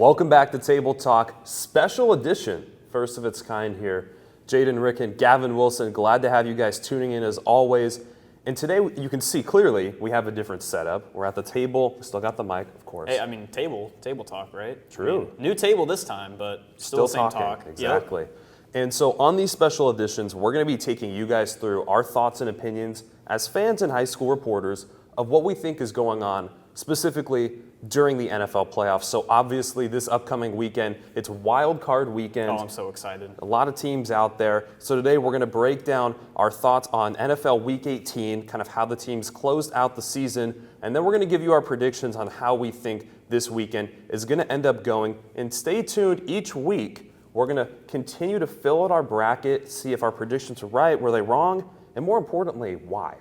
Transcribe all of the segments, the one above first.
Welcome back to Table Talk, special edition, first of its kind here. Jayden, Rick, and Gavin Wilson, glad to have you guys tuning in as always. And today, you can see clearly, we have a different setup. We're at the table, still got the mic, of course. Hey, I mean, table talk, right? True. I mean, new table this time, but still the same talking. talk. Exactly. Yep. And so on these special editions, we're going to be taking you guys through our thoughts and opinions as fans and high school reporters of what we think is going on specifically during the NFL playoffs. So obviously this upcoming weekend, it's wild card weekend. Oh, I'm so excited. A lot of teams out there. So today we're going to break down our thoughts on NFL Week 18, kind of how the teams closed out the season, and then we're going to give you our predictions on how we think this weekend is going to end up going. And stay tuned each week. We're going to continue to fill out our bracket, see if our predictions are right, were they wrong, and more importantly, why.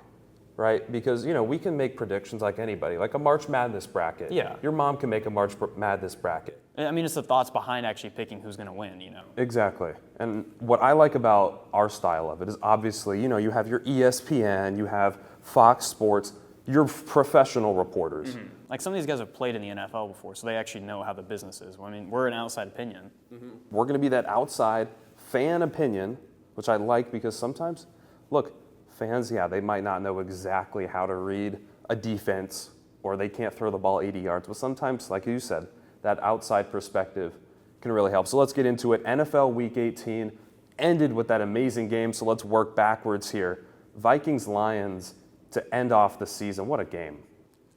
Right? Because, we can make predictions like anybody, like a March Madness bracket. Yeah. Your mom can make a March Madness bracket. I mean, it's the thoughts behind actually picking who's going to win, Exactly. And what I like about our style of it is obviously, you have your ESPN, you have Fox Sports, your professional reporters. Mm-hmm. Like some of these guys have played in the NFL before, so they actually know how the business is. I mean, we're an outside opinion. Mm-hmm. We're going to be that outside fan opinion, which I like because sometimes, look, fans, they might not know exactly how to read a defense or they can't throw the ball 80 yards. But sometimes, like you said, that outside perspective can really help. So let's get into it. NFL Week 18 ended with that amazing game, so let's work backwards here. Vikings-Lions to end off the season. What a game.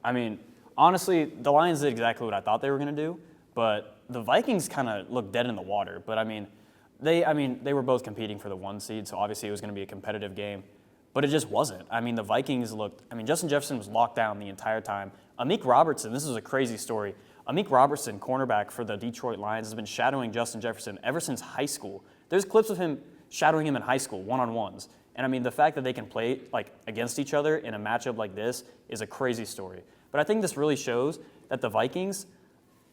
I mean, honestly, the Lions did exactly what I thought they were going to do, but the Vikings kind of looked dead in the water. But, they were both competing for the 1 seed, so obviously it was going to be a competitive game. But it just wasn't. The Vikings Justin Jefferson was locked down the entire time. Amik Robertson, this is a crazy story. Amik Robertson, cornerback for the Detroit Lions, has been shadowing Justin Jefferson ever since high school. There's clips of him shadowing him in high school, one-on-ones. And the fact that they can play against each other in a matchup like this is a crazy story. But I think this really shows that the Vikings,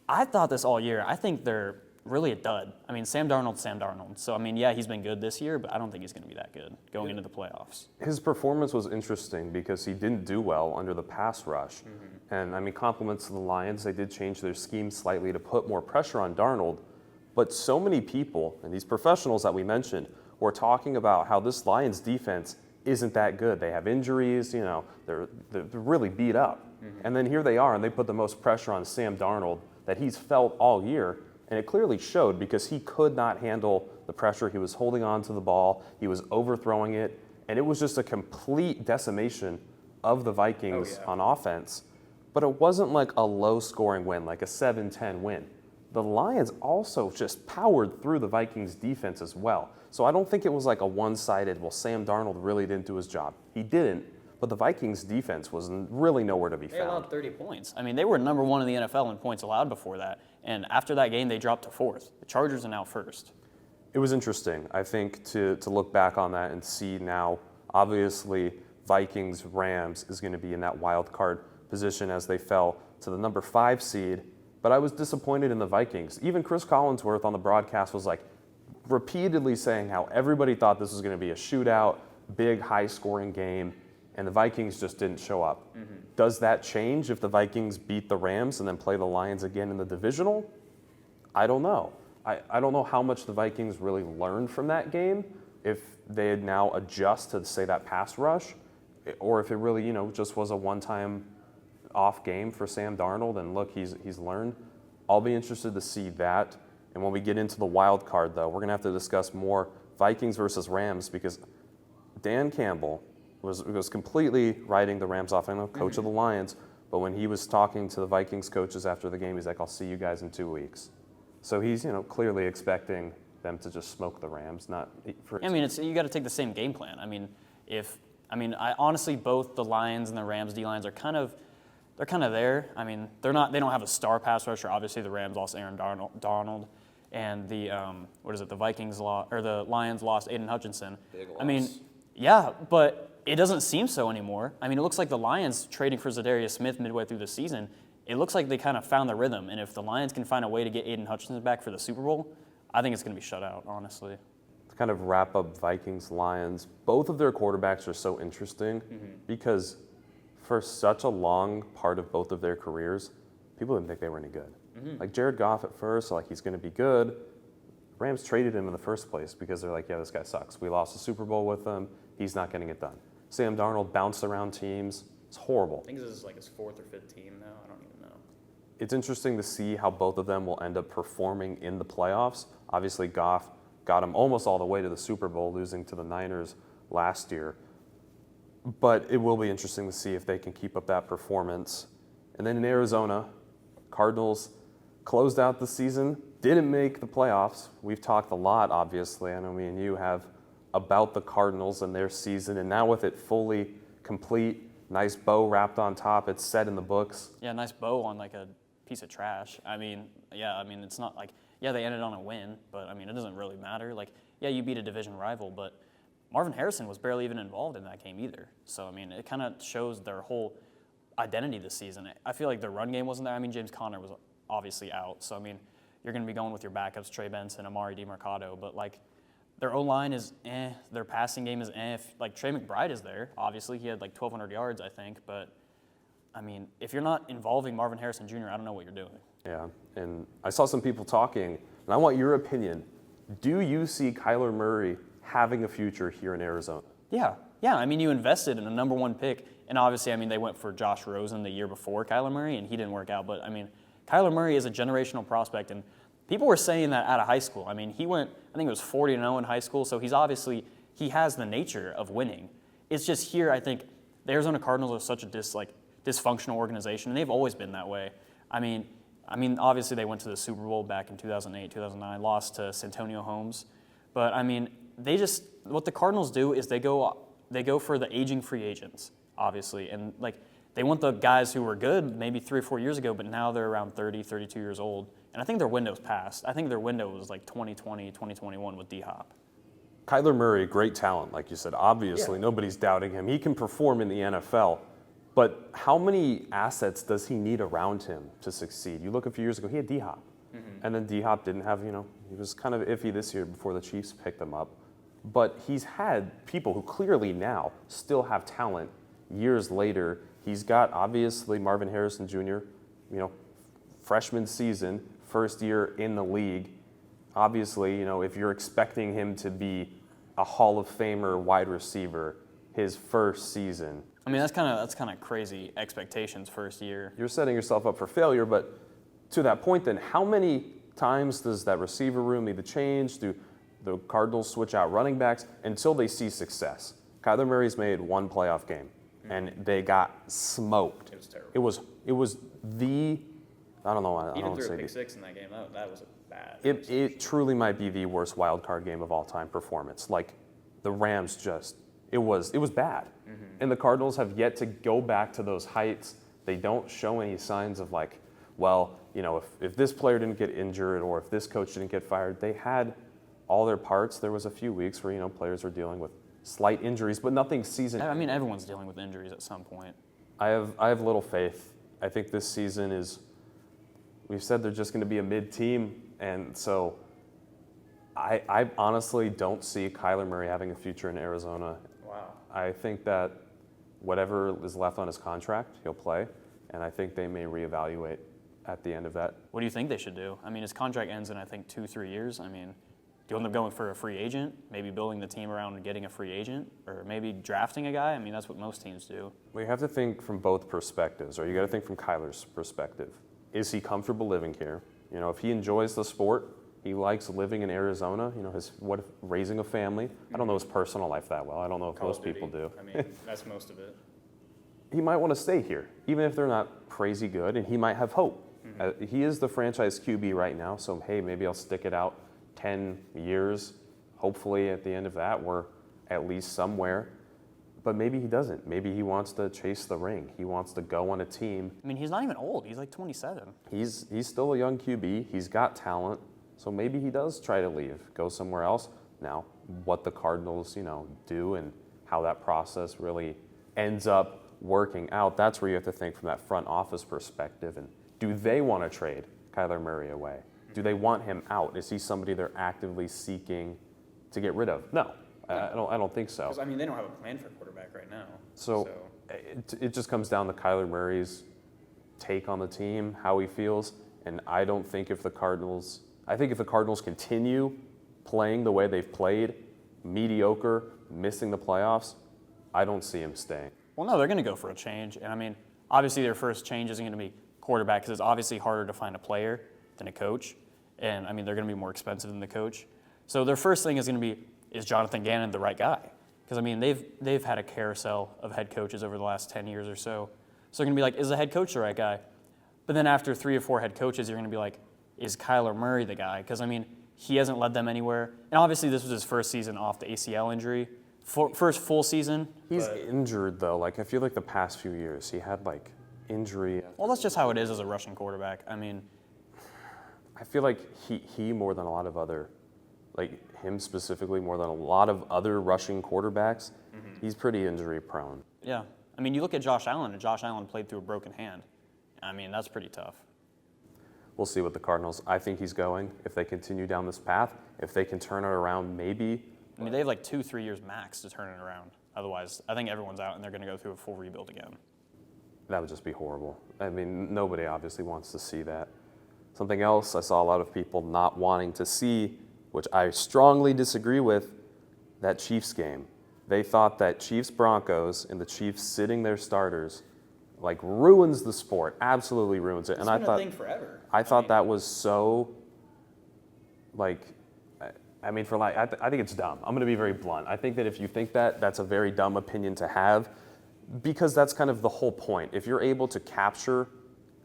I thought this all year, I think they're really a dud. Sam Darnold's Sam Darnold. So, he's been good this year, but I don't think he's going to be that good going into the playoffs. His performance was interesting because he didn't do well under the pass rush. Mm-hmm. And, compliments to the Lions. They did change their scheme slightly to put more pressure on Darnold. But so many people, and these professionals that we mentioned, were talking about how this Lions defense isn't that good. They have injuries, they're really beat up. Mm-hmm. And then here they are, and they put the most pressure on Sam Darnold that he's felt all year. And it clearly showed because he could not handle the pressure. He was holding on to the ball. He was overthrowing it. And it was just a complete decimation of the Vikings on offense. But it wasn't like a low-scoring win, like a 7-10 win. The Lions also just powered through the Vikings defense as well. So I don't think it was like a one-sided, Sam Darnold really didn't do his job. He didn't. But the Vikings defense was really nowhere to be found. They allowed 30 points. They were number 1 in the NFL in points allowed before that. And after that game, they dropped to 4th. The Chargers are now 1st. It was interesting, I think, to look back on that and see now, obviously, Vikings-Rams is going to be in that wild card position as they fell to the number 5 seed. But I was disappointed in the Vikings. Even Chris Collinsworth on the broadcast was repeatedly saying how everybody thought this was going to be a shootout, big, high-scoring game. And the Vikings just didn't show up. Mm-hmm. Does that change if the Vikings beat the Rams and then play the Lions again in the divisional? I don't know. I don't know how much the Vikings really learned from that game, if they now adjust to, say, that pass rush, or if it really, just was a one-time off game for Sam Darnold, and look, he's learned. I'll be interested to see that. And when we get into the wild card, though, we're going to have to discuss more Vikings versus Rams because Dan Campbell was completely riding the Rams off. I know coach of the Lions, but when he was talking to the Vikings coaches after the game, he's like, I'll see you guys in 2 weeks. So he's, clearly expecting them to just smoke the Rams, not for. You got to take the same game plan. I honestly, both the Lions and the Rams D-lines are kind of there. They don't have a star pass rusher. Obviously, the Rams lost Aaron Donald, and the the Lions lost Aiden Hutchinson. Big loss. Yeah, but it doesn't seem so anymore. It looks like the Lions trading for Zadarius Smith midway through the season. It looks like they kind of found the rhythm. And if the Lions can find a way to get Aiden Hutchinson back for the Super Bowl, I think it's going to be shut out, honestly. To kind of wrap up Vikings-Lions, both of their quarterbacks are so interesting because for such a long part of both of their careers, people didn't think they were any good. Like Jared Goff at first, like he's going to be good. Rams traded him in the first place because they're like, yeah, this guy sucks. We lost the Super Bowl with him. He's not getting it done. Sam Darnold bounced around teams. It's horrible. I think this is like his 4th or 5th team now. I don't even know. It's interesting to see how both of them will end up performing in the playoffs. Obviously, Goff got him almost all the way to the Super Bowl, losing to the Niners last year. But it will be interesting to see if they can keep up that performance. And then in Arizona, Cardinals closed out the season, didn't make the playoffs. We've talked a lot, obviously. I know me and you have about the Cardinals and their season. And now with it fully complete, nice bow wrapped on top, it's set in the books. Yeah, nice bow on like a piece of trash. I mean, it's not like, yeah, they ended on a win, but I mean, it doesn't really matter. Like, yeah, you beat a division rival, but Marvin Harrison was barely even involved in that game either. So, I mean, it kind of shows their whole identity this season. I feel like their run game wasn't there. I mean, James Conner was obviously out. So, I mean, you're going to be going with your backups, Trey Benson, Amari DiMercado. But, like, their O-line is their passing game is like, Trey McBride is there. Obviously, he had, like, 1,200 yards, I think. But, I mean, if you're not involving Marvin Harrison Jr., I don't know what you're doing. Yeah, and I saw some people talking, and I want your opinion. Do you see Kyler Murray having a future here in Arizona? Yeah. I mean, you invested in a number 1 pick, and obviously, I mean, they went for Josh Rosen the year before Kyler Murray, and he didn't work out. But I mean, Kyler Murray is a generational prospect, and people were saying that out of high school. I mean, he went, I think it was 40-0 in high school, so he has the nature of winning. It's just here, I think, the Arizona Cardinals are such a dysfunctional organization, and they've always been that way. I mean, obviously, they went to the Super Bowl back in 2008, 2009, lost to Santonio Holmes, but I mean, what the Cardinals do is they go for the aging free agents, obviously. And like they want the guys who were good maybe 3 or 4 years ago, but now they're around 30, 32 years old. And I think their window's passed. I think their window was like 2020, 2021 with D-Hop. Kyler Murray, great talent, like you said. Obviously, nobody's doubting him. He can perform in the NFL. But how many assets does he need around him to succeed? You look a few years ago, he had D-Hop. And then D-Hop didn't have, he was kind of iffy this year before the Chiefs picked him up. But he's had people who clearly now still have talent years later. He's got, obviously, Marvin Harrison Jr., freshman season, first year in the league. Obviously, if you're expecting him to be a Hall of Famer wide receiver his first season. I mean, that's kind of crazy expectations first year. You're setting yourself up for failure, but to that point then, how many times does that receiver room need to change? Do the Cardinals switch out running backs until they see success? Kyler Murray's made 1 playoff game, and they got smoked. It was terrible. It was the, I don't know. I Even don't threw say a pick the, 6 in that game. That was a bad. it truly might be the worst wild card game of all time performance. Like the Rams it was bad. And the Cardinals have yet to go back to those heights. They don't show any signs of like, well, if this player didn't get injured or if this coach didn't get fired, they had all their parts. There was a few weeks where, players were dealing with slight injuries, but nothing season. I mean, everyone's dealing with injuries at some point. I have little faith. I think this season we've said they're just going to be a mid-team, and so I honestly don't see Kyler Murray having a future in Arizona. Wow. I think that whatever is left on his contract, he'll play, and I think they may reevaluate at the end of that. What do you think they should do? I mean, his contract ends in, I think, 2-3 years. I mean, do you end up going for a free agent, maybe building the team around getting a free agent, or maybe drafting a guy? I mean, that's what most teams do. We have to think from both perspectives, or you got to think from Kyler's perspective. Is he comfortable living here? If he enjoys the sport, he likes living in Arizona, raising a family. I don't know his personal life that well. I don't know if most people do. I mean, that's most of it. He might want to stay here, even if they're not crazy good, and he might have hope. He is the franchise QB right now, so hey, maybe I'll stick it out 10 years. Hopefully at the end of that, we're at least somewhere. But maybe he doesn't. Maybe he wants to chase the ring. He wants to go on a team. I mean, he's not even old. He's like 27. He's still a young QB. He's got talent. So maybe he does try to leave, go somewhere else. Now, what the Cardinals, do and how that process really ends up working out, that's where you have to think from that front office perspective. And do they want to trade Kyler Murray away? Do they want him out? Is he somebody they're actively seeking to get rid of? No, I don't think so. Because, I mean, they don't have a plan for quarterback right now. So it just comes down to Kyler Murray's take on the team, how he feels, and I don't think if the Cardinals continue playing the way they've played, mediocre, missing the playoffs, I don't see him staying. Well, no, they're going to go for a change. And I mean, obviously their first change isn't going to be quarterback because it's obviously harder to find a player than a coach. And I mean, they're going to be more expensive than the coach. So their first thing is going to be, is Jonathan Gannon the right guy? Because I mean, they've had a carousel of head coaches over the last 10 years or so. So they're going to be like, is the head coach the right guy? But then after 3 or 4 head coaches, you're going to be like, is Kyler Murray the guy? Because I mean, he hasn't led them anywhere. And obviously this was his first season off the ACL injury. First full season. He's injured though. Like I feel like the past few years he had like injury. Well, that's just how it is as a rushing quarterback. I mean, I feel like he more than a lot of other, like him specifically more than a lot of other rushing quarterbacks, he's pretty injury prone. yeah. I mean, you look at Josh Allen, and Josh Allen played through a broken hand. I mean, that's pretty tough. We'll see what the Cardinals. I think he's going. If they continue down this path, if they can turn it around, maybe. I mean, they have like 2-3 years max to turn it around. Otherwise, I think everyone's out, and they're going to go through a full rebuild again. That would just be horrible. I mean, nobody obviously wants to see that. Something else I saw a lot of people not wanting to see, which I strongly disagree with, that Chiefs game. They thought that Chiefs-Broncos and the Chiefs sitting their starters like ruins the sport, absolutely ruins it. It's been a thing forever. I thought that was so, like, I mean, I think it's dumb. I'm going to be very blunt. I think that if you think that, that's a very dumb opinion to have, because that's kind of the whole point. If you're able to capture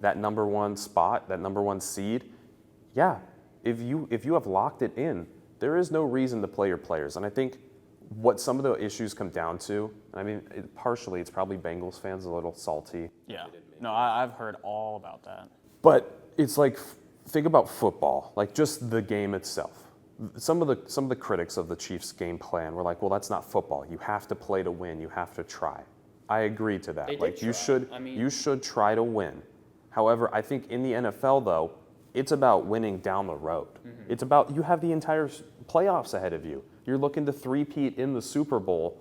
that number 1 spot, that number 1 seed, yeah, if you have locked it in, there is no reason to play your players. And I think what some of the issues come down to, I mean, partially it's probably Bengals fans a little salty. Yeah. No, I've heard all about that. But it's like, think about football, like just the game itself. Some of the critics of the Chiefs' game plan were like, well, that's not football. You have to play to win. You have to try. I agree to that. They did like try. you should try to win. However, I think in the NFL though, it's about winning down the road. It's about, you have the entire playoffs ahead of you. You're looking to three-peat in the Super Bowl.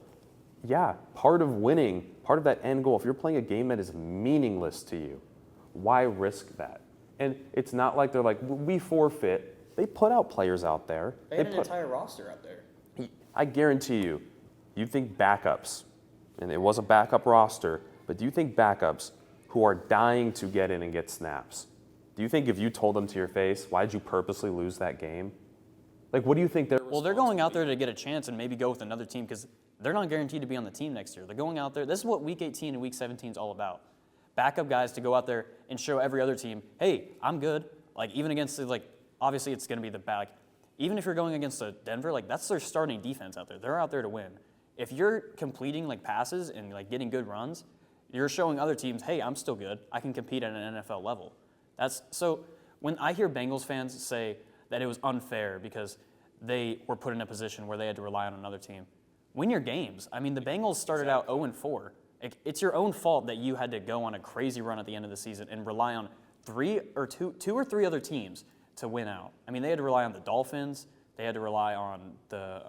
Yeah, part of winning, part of that end goal, if you're playing a game that is meaningless to you, why risk that? And it's not like they're like, we forfeit. They put out players out there. They had an entire roster out there. I guarantee you, you think backups, and it was a backup roster, but do you think backups who are dying to get in and get snaps, do you think if you told them to your face, why did you purposely lose that game? Like, what do you think they're Well, they're going out there to get a chance and maybe go with another team because they're not guaranteed to be on the team next year. They're going out there. This is what Week 18 and Week 17 is all about. Backup guys to go out there and show every other team, hey, I'm good. Like, even against, like, obviously it's going to be the back. Even if you're going against a Denver, like, that's their starting defense out there. They're out there to win. If you're completing, like, passes and, like, getting good runs, you're showing other teams, hey, I'm still good. I can compete at an NFL level. So when I hear Bengals fans say that it was unfair because they were put in a position where they had to rely on another team, win your games. I mean, the Bengals started out 0-4. It's your own fault that you had to go on a crazy run at the end of the season and rely on two or three other teams to win out. I mean, they had to rely on the Dolphins. They had to rely on the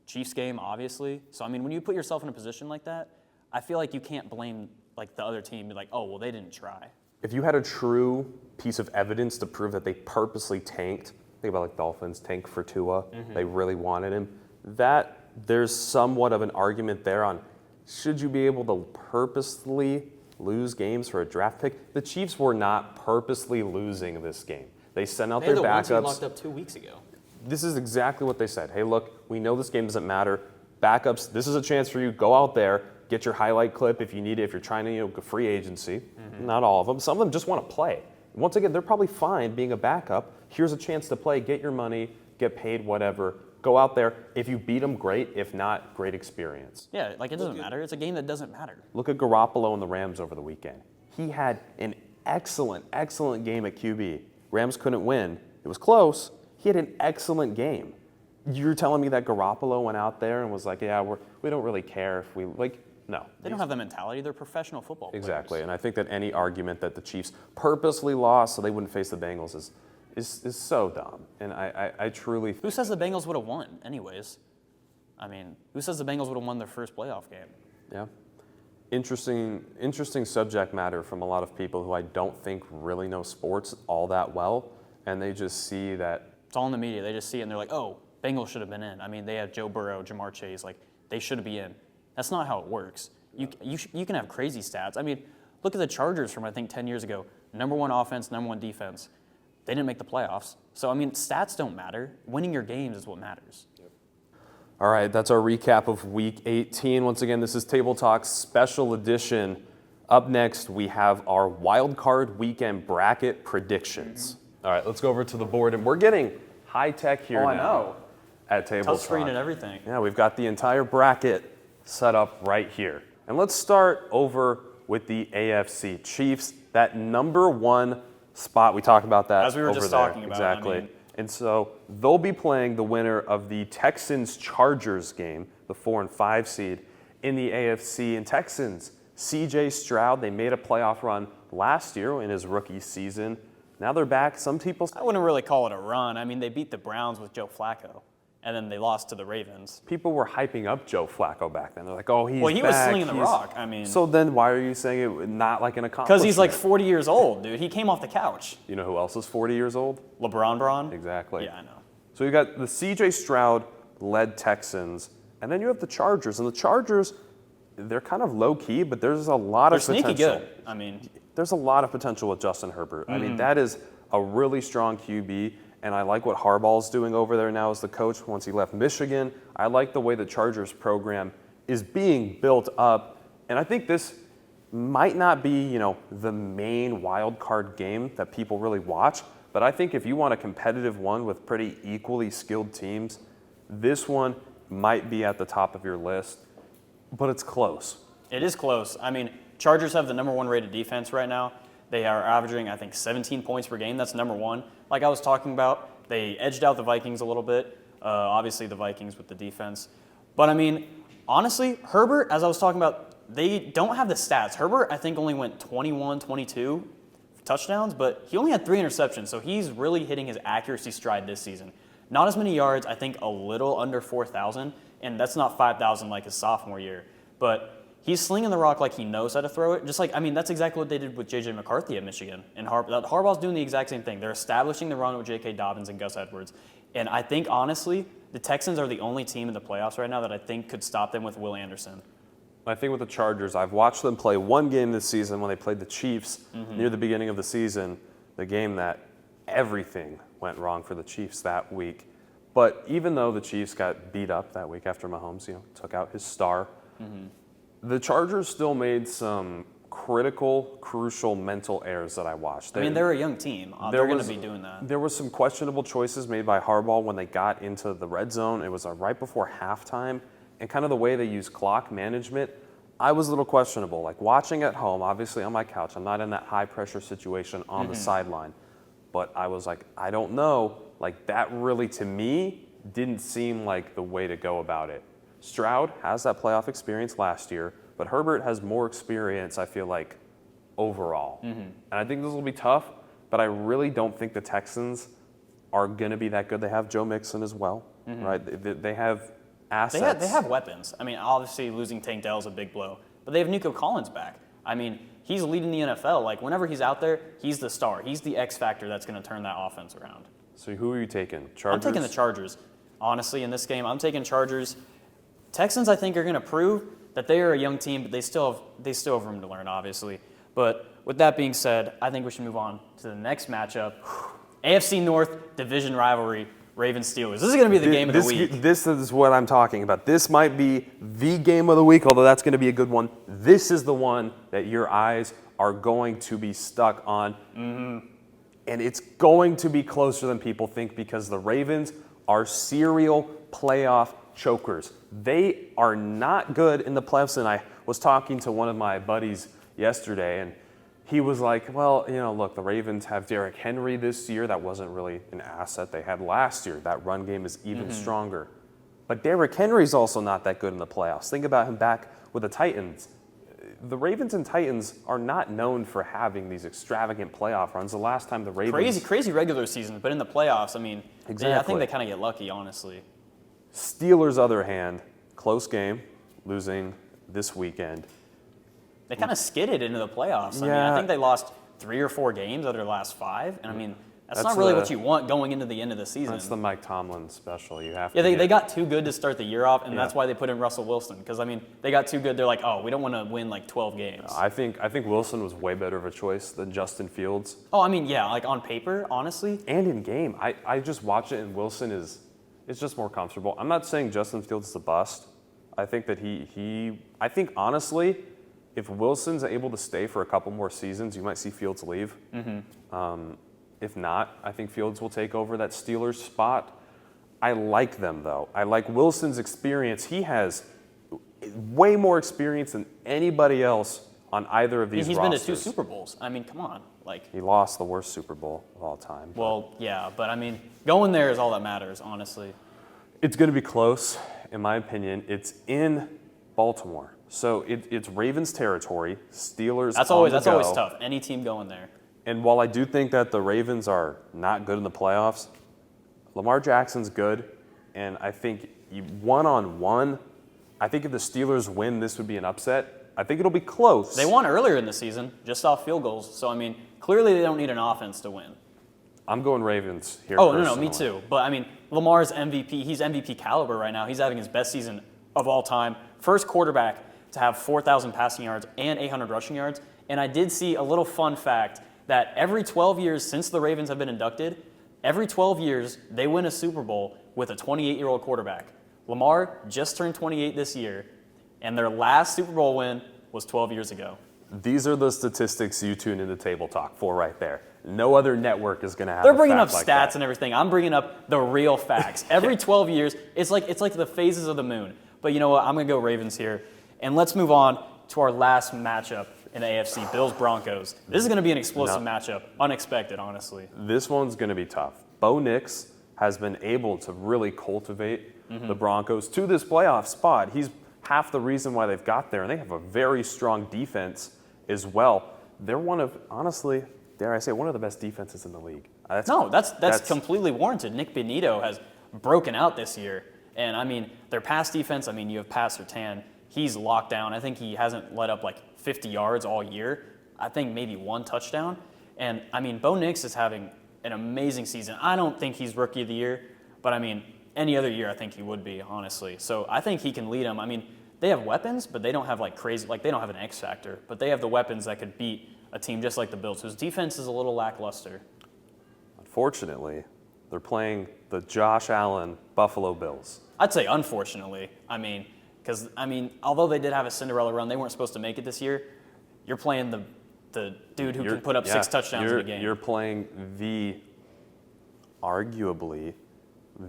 Chiefs game, obviously. So, I mean, when you put yourself in a position like that, I feel like you can't blame like the other team. Be like, oh, well, they didn't try. If you had a true piece of evidence to prove that they purposely tanked, think about like Dolphins tank for Tua, they really wanted him, that there's somewhat of an argument there on should you be able to purposely lose games for a draft pick? The Chiefs were not purposely losing this game. They sent out their backups. They're the ones who locked up 2 weeks ago. This is exactly what they said. Hey, look, we know this game doesn't matter. Backups, this is a chance for you. Go out there, get your highlight clip if you need it, if you're trying to, go free agency. Not all of them. Some of them just want to play. Once again, they're probably fine being a backup. Here's a chance to play, get your money, get paid, whatever. Go out there. If you beat them, great. If not, great experience. Yeah, like it doesn't matter. It's a game that doesn't matter. Look at Garoppolo and the Rams over the weekend. He had an excellent, excellent game at QB. Rams couldn't win. It was close. He had an excellent game. You're telling me that Garoppolo went out there and was like, yeah, we don't really care if we, like, no. They don't have that mentality. They're professional football players. Exactly, and I think that any argument that the Chiefs purposely lost so they wouldn't face the Bengals is so dumb. And I truly... Who says the Bengals would have won anyways? I mean, who says the Bengals would have won their first playoff game? Yeah. Interesting subject matter from a lot of people who I don't think really know sports all that well, and they just see that. It's all in the media. They just see it and they're like, oh, Bengals should have been in. I mean, they have Joe Burrow, Jamar Chase. Like, they should be in. That's not how it works. You can have crazy stats. I mean, look at the Chargers from, I think, 10 years ago. Number one offense, number one defense. They didn't make the playoffs. So, I mean, stats don't matter. Winning your games is what matters. All right, that's our recap of Week 18. Once again, this is Table Talk Special Edition. Up next, we have our Wild Card Weekend Bracket predictions. All right, let's go over to the board, and we're getting high-tech here now. I know. At Table Talk. Touchscreen and everything. Yeah, we've got the entire bracket set up right here. And let's start over with the AFC Chiefs, that number one spot. We talked about that. As we were just talking about. Exactly. I mean, and so they'll be playing the winner of the Texans-Chargers game, the 4 and 5 seed in the AFC. And Texans, C.J. Stroud, they made a playoff run last year in his rookie season. Now they're back. Some people. I wouldn't really call it a run. I mean, they beat the Browns with Joe Flacco, and then they lost to the Ravens. People were hyping up Joe Flacco back then. They're like, oh, he's Well, he back. was slinging the rock. I mean. So then why are you saying it not like an accomplishment? Because he's like 40 years old, dude. He came off the couch. You know who else is 40 years old? LeBron Braun? Exactly. Yeah, I know. So you got the C.J. Stroud-led Texans, and then you have the Chargers. And the Chargers, they're kind of low-key, but there's a lot of potential. They're sneaky good. I mean. There's a lot of potential with Justin Herbert. I mean, that is a really strong QB, and I like what Harbaugh's doing over there now as the coach once he left Michigan. I like the way the Chargers program is being built up, and I think this might not be, the main wild card game that people really watch, but I think if you want a competitive one with pretty equally skilled teams, this one might be at the top of your list, but it's close. It is close. I mean, Chargers have the number one rated defense right now. They are averaging, I think, 17 points per game. That's number one. Like I was talking about, they edged out the Vikings a little bit. Obviously, the Vikings with the defense. But, I mean, honestly, Herbert, as I was talking about, they don't have the stats. Herbert, I think, only went 21, 22 touchdowns, but he only had 3 interceptions. So he's really hitting his accuracy stride this season. Not as many yards, I think a little under 4,000, and that's not 5,000 like his sophomore year. But he's slinging the rock like he knows how to throw it. Just like, I mean, that's exactly what they did with J.J. McCarthy at Michigan. And Harbaugh's doing the exact same thing. They're establishing the run with J.K. Dobbins and Gus Edwards. And I think, honestly, the Texans are the only team in the playoffs right now that I think could stop them with Will Anderson. I think with the Chargers, I've watched them play one game this season when they played the Chiefs near the beginning of the season, the game that everything went wrong for the Chiefs that week. But even though the Chiefs got beat up that week after Mahomes, took out his star, the Chargers still made some critical, crucial mental errors that I watched. They're a young team. They're going to be doing that. There were some questionable choices made by Harbaugh when they got into the red zone. It was right before halftime. And kind of the way they use clock management, I was a little questionable. Like watching at home, obviously on my couch, I'm not in that high-pressure situation on the sideline. But I was like, I don't know. Like that really, to me, didn't seem like the way to go about it. Stroud has that playoff experience last year, but Herbert has more experience, I feel like, overall. And I think this will be tough, but I really don't think the Texans are going to be that good. They have Joe Mixon as well, right? They have assets. They have weapons. I mean, obviously losing Tank Dell is a big blow, but they have Nico Collins back. I mean, he's leading the NFL. Like, whenever he's out there, he's the star. He's the X factor that's going to turn that offense around. So who are you taking? Chargers? I'm taking the Chargers. Honestly, in this game, I'm taking Chargers. Texans, I think, are going to prove that they are a young team, but they still have room to learn, obviously. But with that being said, I think we should move on to the next matchup. AFC North division rivalry, Ravens-Steelers. This is going to be the game of the week. This is what I'm talking about. This might be the game of the week, although that's going to be a good one. This is the one that your eyes are going to be stuck on. And it's going to be closer than people think because the Ravens are serial playoff chokers. They are not good in the playoffs, and I was talking to one of my buddies yesterday, and he was like, well, look, the Ravens have Derrick Henry this year. That wasn't really an asset they had last year. That run game is even stronger. But Derrick Henry's also not that good in the playoffs. Think about him back with the Titans. The Ravens and Titans are not known for having these extravagant playoff runs. The last time the Ravens... Crazy regular season, but in the playoffs, I mean, Exactly. I think they kind of get lucky, honestly. Steelers, other hand, close game, losing this weekend. they kind of skidded into the playoffs. I mean, Yeah. I think they lost 3 or 4 games out of their last 5, and I mean, that's not That's really the- what you want going into the end of the season. That's the Mike Tomlin special. You have Yeah, to they got too good to start the year off, and Yeah. that's why they put in Russell Wilson. Because I mean, they got too good. They're like, oh, we don't want to win like 12 games. I think Wilson was way better of a choice than Justin Fields. Oh, I mean, yeah, like on paper, honestly. And in game, I just watch it and Wilson is just more comfortable. I'm not saying Justin Fields is a bust. I think that I think honestly, if Wilson's able to stay for a couple more seasons, you might see Fields leave. If not, I think Fields will take over that Steelers spot. I like them though. I like Wilson's experience. He has way more experience than anybody else on either of these He's rosters. been to 2 Super Bowls. I mean, come on, like. He lost the worst Super Bowl of all time. Well, yeah, but I mean, going there is all that matters, honestly. It's going to be close, in my opinion. It's in Baltimore, so it's Ravens territory. Steelers. That's on always the go. tough. Any team going there. And while I do think that the Ravens are not good in the playoffs, Lamar Jackson's good, and I think one-on-one, I think if the Steelers win, this would be an upset. I think it'll be close. They won earlier in the season, just off field goals. So I mean, clearly they don't need an offense to win. I'm going Ravens here. Oh no, me personally. too. But I mean, Lamar's MVP. He's MVP caliber right now. He's having his best season of all time. First quarterback to have 4,000 passing yards and 800 rushing yards. And I did see a little fun fact that every 12 years since the Ravens have been inducted, every 12 years they win a Super Bowl with a 28-year-old quarterback. Lamar just turned 28 this year, and their last Super Bowl win was 12 years ago. These are the statistics you tune into Table Talk for right there. No other network is going to have. They're a bringing up fact like stats that. and everything. I'm bringing up the real facts. Every 12 years, it's like the phases of the moon. But you know what? I'm going to go Ravens here. And let's move on to our last matchup in the AFC, Bills-Broncos. This is going to be an explosive matchup. Unexpected, honestly. This one's going to be tough. Bo Nix has been able to really cultivate the Broncos to this playoff spot. He's half the reason why they've got there, and they have a very strong defense as well. They're one of, honestly, dare I say, one of the best defenses in the league. That's completely warranted. Nick Benito has broken out this year. And, I mean, their pass defense, I mean, you have Pat Surtain. He's locked down. I think he hasn't let up like 50 yards all year. I think maybe 1 touchdown. And, I mean, Bo Nix is having an amazing season. I don't think he's Rookie of the Year, but, I mean, any other year I think he would be, honestly. So I think he can lead them. I mean, they have weapons, but they don't have like crazy, like they don't have an X factor, but they have the weapons that could beat a team just like the Bills, whose defense is a little lackluster. Unfortunately, they're playing the Josh Allen Buffalo Bills. I'd say unfortunately. I mean, because, I mean, although they did have a Cinderella run, they weren't supposed to make it this year. You're playing the dude who can put up 6 touchdowns in a game. You're playing arguably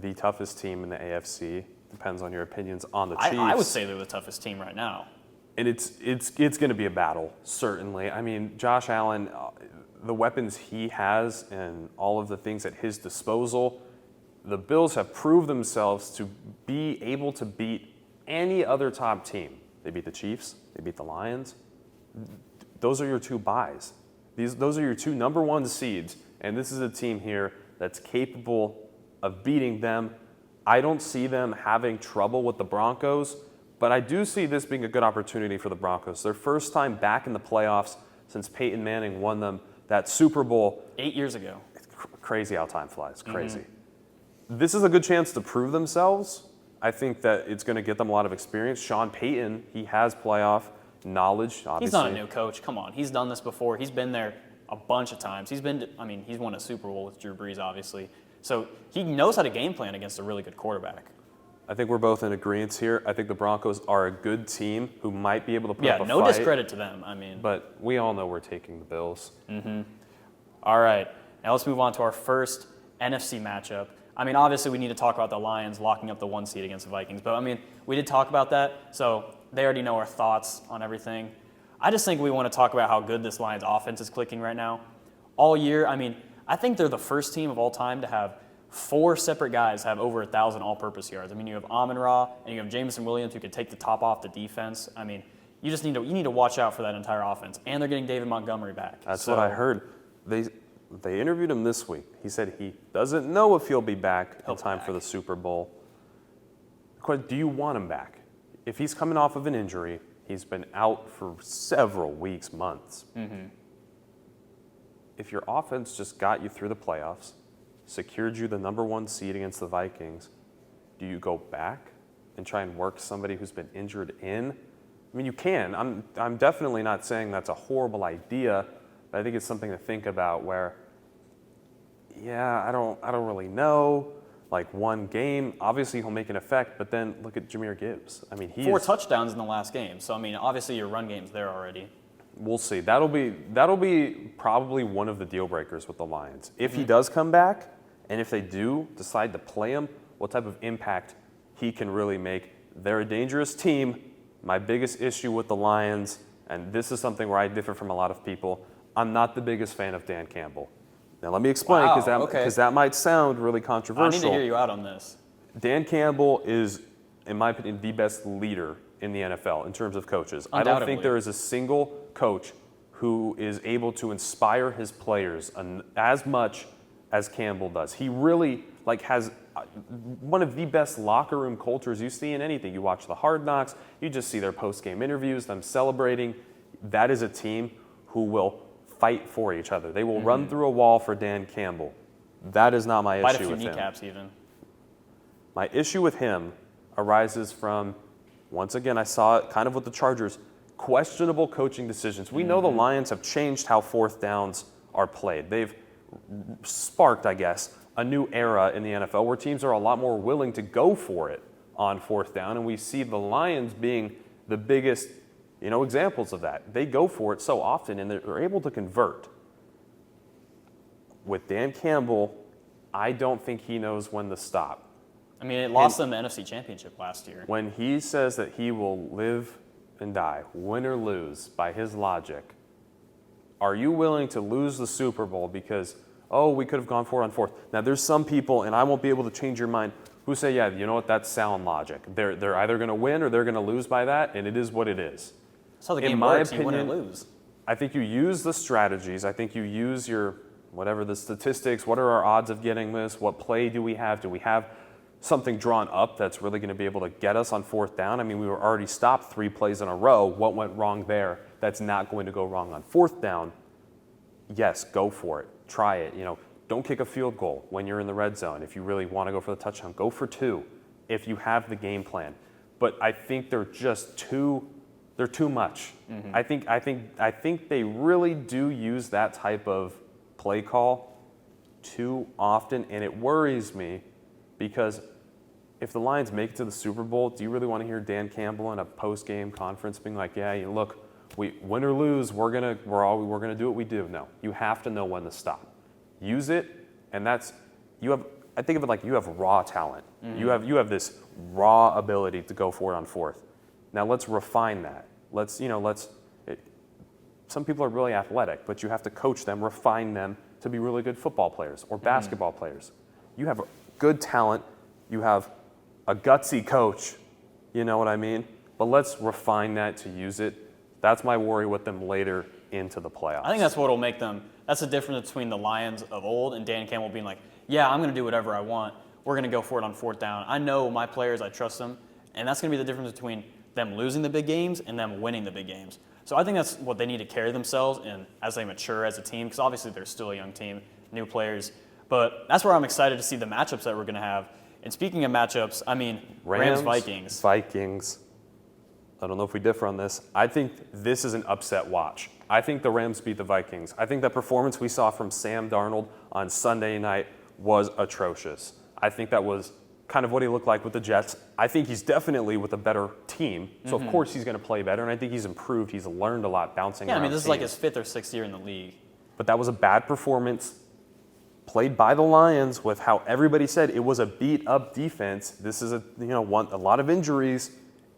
the toughest team in the AFC. Depends on your opinions on the Chiefs. I would say they're the toughest team right now. And it's going to be a battle, certainly. I mean, Josh Allen, the weapons he has and all of the things at his disposal, the Bills have proved themselves to be able to beat any other top team. They beat the Chiefs. They beat the Lions. Those are your 2 buys. Those are your 2 number 1 seeds. And this is a team here that's capable of beating them. I don't see them having trouble with the Broncos, but I do see this being a good opportunity for the Broncos. Their first time back in the playoffs since Peyton Manning won them that Super Bowl 8 years ago. It's crazy how time flies. Crazy. This is a good chance to prove themselves. I think that it's going to get them a lot of experience. Sean Payton, he has playoff knowledge, obviously. He's not a new coach. Come on. He's done this before. He's been there a bunch of times. He's won a Super Bowl with Drew Brees, obviously. So he knows how to game plan against a really good quarterback. I think we're both in agreement here. I think the Broncos are a good team who might be able to put up a no fight. discredit to them. I mean, But we all know we're taking the Bills. all right. Now let's move on to our first NFC matchup. I mean, obviously we need to talk about the Lions locking up the 1 seed against the Vikings. But, I mean, we did talk about that, so they already know our thoughts on everything. I just think we want to talk about how good this Lions offense is clicking right now. All year, I mean, I think they're the first team of all time to have 4 separate guys have over 1,000 all-purpose yards. I mean, you have Amon-Ra and you have Jameson Williams who could take the top off the defense. I mean, you need to watch out for that entire offense. And they're getting David Montgomery back. That's what I heard. They interviewed him this week. He said he doesn't know if he'll be back in time for the Super Bowl. Do you want him back? If he's coming off of an injury, He's been out for several weeks, months. If your offense just got you through the playoffs, secured you the number 1 seed against the Vikings, do you go back and try and work somebody who's been injured in? I mean, you can. I'm definitely not saying that's a horrible idea, but I think it's something to think about where, yeah, I don't really know. Like one game, obviously he'll make an effect, but then look at Jahmyr Gibbs. I mean, he 4 touchdowns in the last game. So I mean, obviously your run game's there already. We'll see. That'll be probably one of the deal breakers with the Lions. If he does come back, and if they do decide to play him, what type of impact he can really make. They're a dangerous team. My biggest issue with the Lions, and this is something where I differ from a lot of people, I'm not the biggest fan of Dan Campbell. Now let me explain, because that might sound really controversial. I need to hear you out on this. Dan Campbell is, in my opinion, the best leader in the NFL in terms of coaches. I don't think there is a single coach who is able to inspire his players as much as Campbell does. He really has one of the best locker room cultures you see in anything. You watch the Hard Knocks, you just see their post-game interviews, them celebrating. That is a team who will fight for each other. They will run through a wall for Dan Campbell. That is not my issue with him. Fight a few kneecaps even. My issue with him arises from, once again, I saw it kind of with the Chargers, questionable coaching decisions. We know the Lions have changed how 4th downs are played. They've sparked, I guess, a new era in the NFL where teams are a lot more willing to go for it on 4th down, and we see the Lions being the biggest examples of that. They go for it so often, and they're able to convert. With Dan Campbell, I don't think he knows when to stop. I mean, it lost them the NFC Championship last year. When he says that he will live and die, win or lose, by his logic, are you willing to lose the Super Bowl because, we could have gone for it on 4th? Now, there's some people, and I won't be able to change your mind, who say, yeah, you know what, that's sound logic. They're either going to win or they're going to lose by that, and it is what it is. That's how the game works. You win or lose. I think you use the strategies. I think you use your, whatever the statistics, what are our odds of getting this? What play do we have? Do we have something drawn up that's really going to be able to get us on 4th down? I mean, we were already stopped 3 plays in a row. What went wrong there that's not going to go wrong on 4th down? Yes, go for it. Try it. Don't kick a field goal when you're in the red zone. If you really want to go for the touchdown, go for 2 if you have the game plan. But I think they're just too much. I think they really do use that type of play call too often, and it worries me because if the Lions make it to the Super Bowl, do you really want to hear Dan Campbell in a post-game conference being like, yeah, look, we win or lose, we're gonna do what we do? No, you have to know when to stop. Use it, and I think of it like you have raw talent. You have this raw ability to go for it on 4th. Now let's refine that. Some people are really athletic, but you have to coach them, refine them to be really good football players or basketball players. You have good talent. You have a gutsy coach. You know what I mean? But let's refine that to use it. That's my worry with them later into the playoffs. I think that's what will make them. That's the difference between the Lions of old and Dan Campbell being like, yeah, I'm going to do whatever I want. We're going to go for it on 4th down. I know my players. I trust them. And that's going to be the difference between them losing the big games and them winning the big games. So I think that's what they need to carry themselves in as they mature as a team, because obviously they're still a young team, new players. But that's where I'm excited to see the matchups that we're going to have. And speaking of matchups, I mean, Rams-Vikings. Vikings. I don't know if we differ on this. I think this is an upset watch. I think the Rams beat the Vikings. I think that performance we saw from Sam Darnold on Sunday night was atrocious. I think that was kind of what he looked like with the Jets. I think he's definitely with a better team, so of course he's going to play better, and I think he's improved. He's learned a lot bouncing around. Yeah, I mean, this teams. is like his 5th or 6th year in the league. But that was a bad performance played by the Lions with how everybody said it was a beat-up defense. This is a lot of injuries,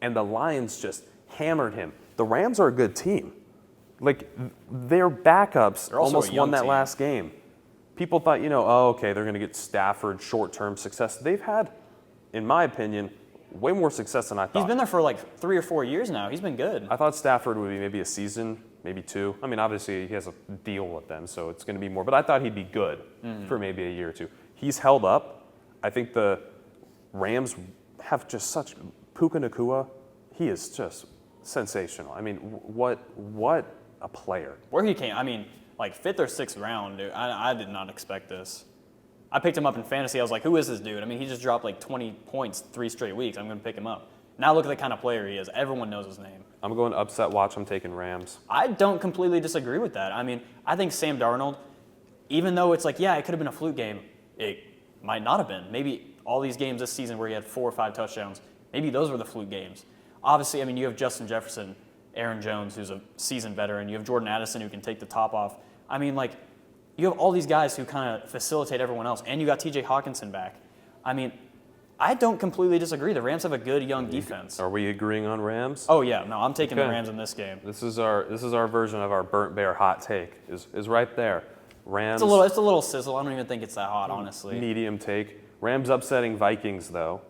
and the Lions just hammered him. The Rams are a good team. Like, their backups almost won that last game. People thought, they're going to get Stafford short-term success. They've had, in my opinion, way more success than I thought. He's been there for like 3 or 4 years now. He's been good. I thought Stafford would be maybe a season, maybe 2. I mean, obviously he has a deal with them, so it's going to be more. But I thought he'd be good for maybe a year or 2. He's held up. I think the Rams have just such Puka Nacua. He is just sensational. I mean, what a player. Where he came, I mean, like 5th or 6th round, dude. I did not expect this. I picked him up in fantasy. I was like, who is this dude? I mean, he just dropped like 20 points 3 straight weeks. I'm going to pick him up. Now look at the kind of player he is. Everyone knows his name. I'm going upset watch. I'm taking Rams. I don't completely disagree with that. I mean, I think Sam Darnold, even though it's like, yeah, it could have been a fluke game, it might not have been. Maybe all these games this season where he had 4 or 5 touchdowns, maybe those were the fluke games. Obviously, I mean, you have Justin Jefferson, Aaron Jones, who's a seasoned veteran. You have Jordan Addison, who can take the top off. I mean, like, you have all these guys who kind of facilitate everyone else, and you got T.J. Hawkinson back. I mean, I don't completely disagree. The Rams have a good young defense. Are we agreeing on Rams? Oh yeah, no, I'm taking the Okay. Rams in this game. This is our version of our burnt bear hot take. Is right there. Rams. It's a little sizzle. I don't even think it's that hot, honestly. Medium take. Rams upsetting Vikings though.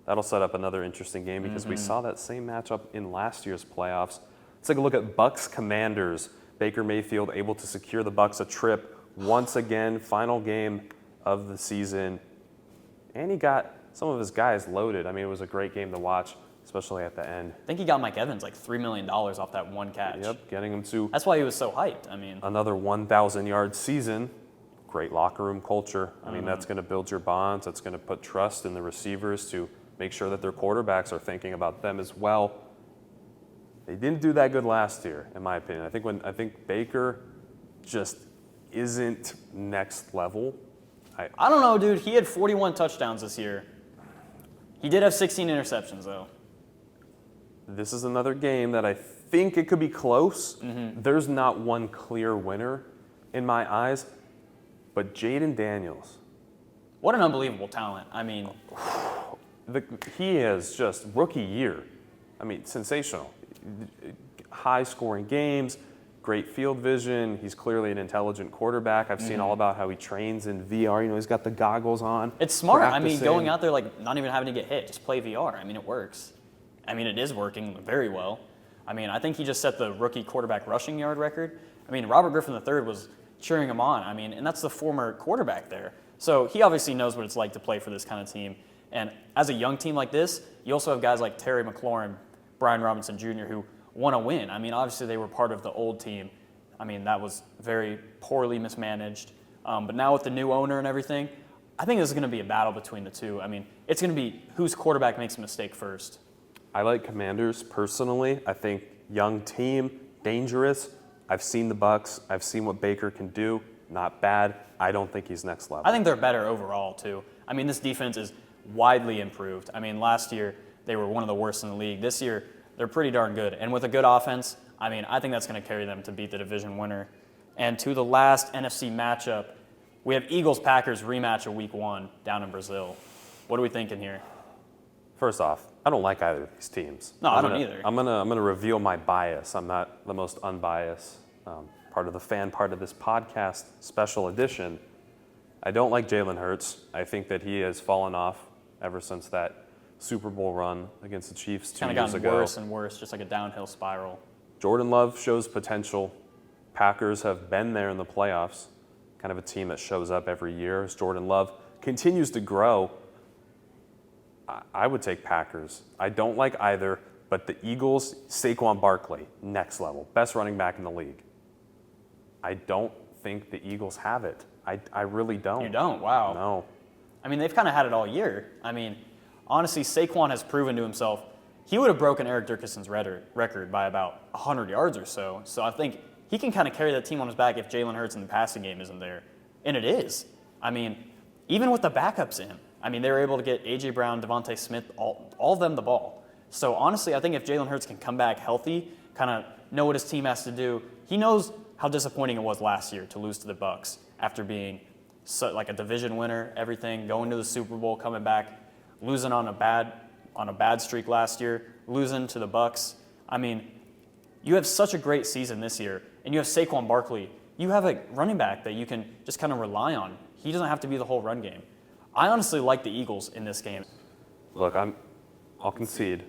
That'll set up another interesting game because we saw that same matchup in last year's playoffs. Let's take a look at Bucks Commanders. Baker Mayfield able to secure the Bucks a trip once again. Final game of the season, and he got some of his guys loaded. I mean, it was a great game to watch, especially at the end. I think he got Mike Evans like $3 million off that one catch. Yep, getting him to That's why he was so hyped. I mean, another 1,000-yard season. Great locker room culture. I mean, that's going to build your bonds. That's going to put trust in the receivers to make sure that their quarterbacks are thinking about them as well. They didn't do that good last year, in my opinion. I think Baker just isn't next level. I don't know, dude. He had 41 touchdowns this year. He did have 16 interceptions, though. This is another game that I think it could be close. There's not one clear winner in my eyes, but Jayden Daniels, What an unbelievable talent. I mean, he is just rookie year. I mean, sensational. High scoring games, great field vision. He's clearly an intelligent quarterback. I've seen all about how he trains in VR. You know, he's got the goggles on. it's smart. I mean, practicing. going out there, like, not even having to get hit. Just play VR. I mean, it works. I mean, it is working very well. I mean, I think he just set the rookie quarterback rushing yard record. I mean, Robert Griffin III was cheering him on. I mean, and that's the former quarterback there. So he obviously knows what it's like to play for this kind of team. And as a young team like this, you also have guys like Terry McLaurin, Brian Robinson Jr., who want to win. I mean, obviously they were part of the old team. I mean, that was very poorly mismanaged. But now with the new owner and everything, I think this is going to be a battle between the two. I mean, it's going to be whose quarterback makes a mistake first. I like Commanders personally. I think young team, dangerous. I've seen the Bucks. I've seen what Baker can do. Not bad. I don't think he's next level. I think they're better overall, too. I mean, this defense is widely improved. I mean, last year they were one of the worst in the league. This year, they're pretty darn good. And with a good offense, I mean, I think that's going to carry them to beat the division winner. And to the last NFC matchup, we have Eagles-Packers rematch of Week 1 down in Brazil. What are we thinking here? First off, I don't like either of these teams. No, I don't either. I'm gonna reveal my bias. I'm not the most unbiased part of the fan part of this podcast special edition. I don't like Jalen Hurts. I think that he has fallen off ever since that Super Bowl run against the Chiefs 2 Kind of years gotten ago. worse and worse, just like a downhill spiral. Jordan Love shows potential. Packers have been there in the playoffs. Kind of a team that shows up every year as Jordan Love continues to grow. I would take Packers. I don't like either, but the Eagles, Saquon Barkley, next level. Best running back in the league. I don't think the Eagles have it. I really don't. You don't? Wow. No. I mean, they've kind of had it all year. I mean, honestly, Saquon has proven to himself he would have broken Eric Dickerson's record by about 100 yards or so. So I think he can kind of carry that team on his back if Jalen Hurts in the passing game isn't there. And it is. I mean, even with the backups in, I mean, they were able to get A.J. Brown, Devontae Smith, all of them the ball. So honestly, I think if Jalen Hurts can come back healthy, kind of know what his team has to do, he knows how disappointing it was last year to lose to the Bucs after being like a division winner, everything, going to the Super Bowl, coming back, losing on a bad streak last year, losing to the Bucs. I mean, you have such a great season this year, and you have Saquon Barkley. You have a running back that you can just kind of rely on. He doesn't have to be the whole run game. I honestly like the Eagles in this game. Look, I'll concede.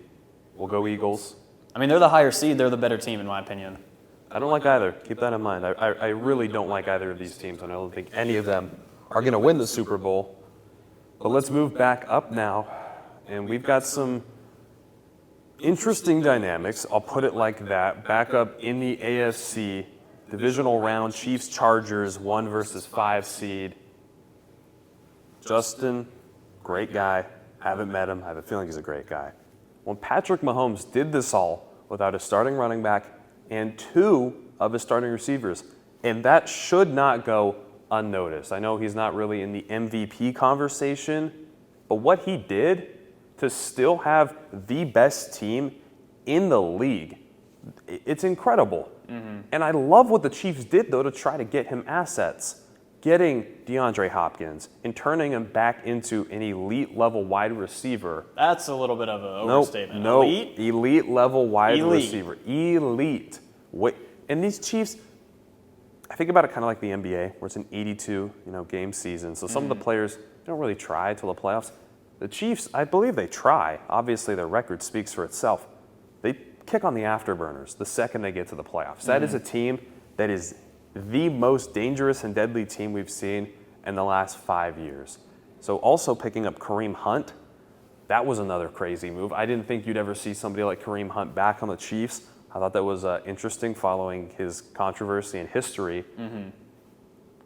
We'll go Eagles. I mean, they're the higher seed. They're the better team, in my opinion. I don't like either. Keep that in mind. I really don't like either of these teams, and I don't think any of them are going to win the Super Bowl. But let's move back up now, and we've got some Interesting dynamics. I'll put it like that. Back up in the AFC divisional round, Chiefs Chargers 1 versus 5 seed. Justin, great guy. Haven't met him. I have a feeling he's a great guy. When Patrick Mahomes did this all without a starting running back and 2 of his starting receivers, and that should not go unnoticed. I know he's not really in the MVP conversation, but what he did to still have the best team in the league, it's incredible. And I love what the Chiefs did, though, to try to get him assets. Getting DeAndre Hopkins and turning him back into an elite-level wide receiver. That's a little bit of an overstatement. No, Elite? elite-level wide receiver. Elite. And these Chiefs, I think about it kind of like the NBA, where it's an 82, game season. So some of the players don't really try till the playoffs. The Chiefs, I believe they try. Obviously, their record speaks for itself. They kick on the afterburners the second they get to the playoffs. That is a team that is the most dangerous and deadly team we've seen in the last 5 years. So also picking up Kareem Hunt, that was another crazy move. I didn't think you'd ever see somebody like Kareem Hunt back on the Chiefs. I thought that was interesting following his controversy and history.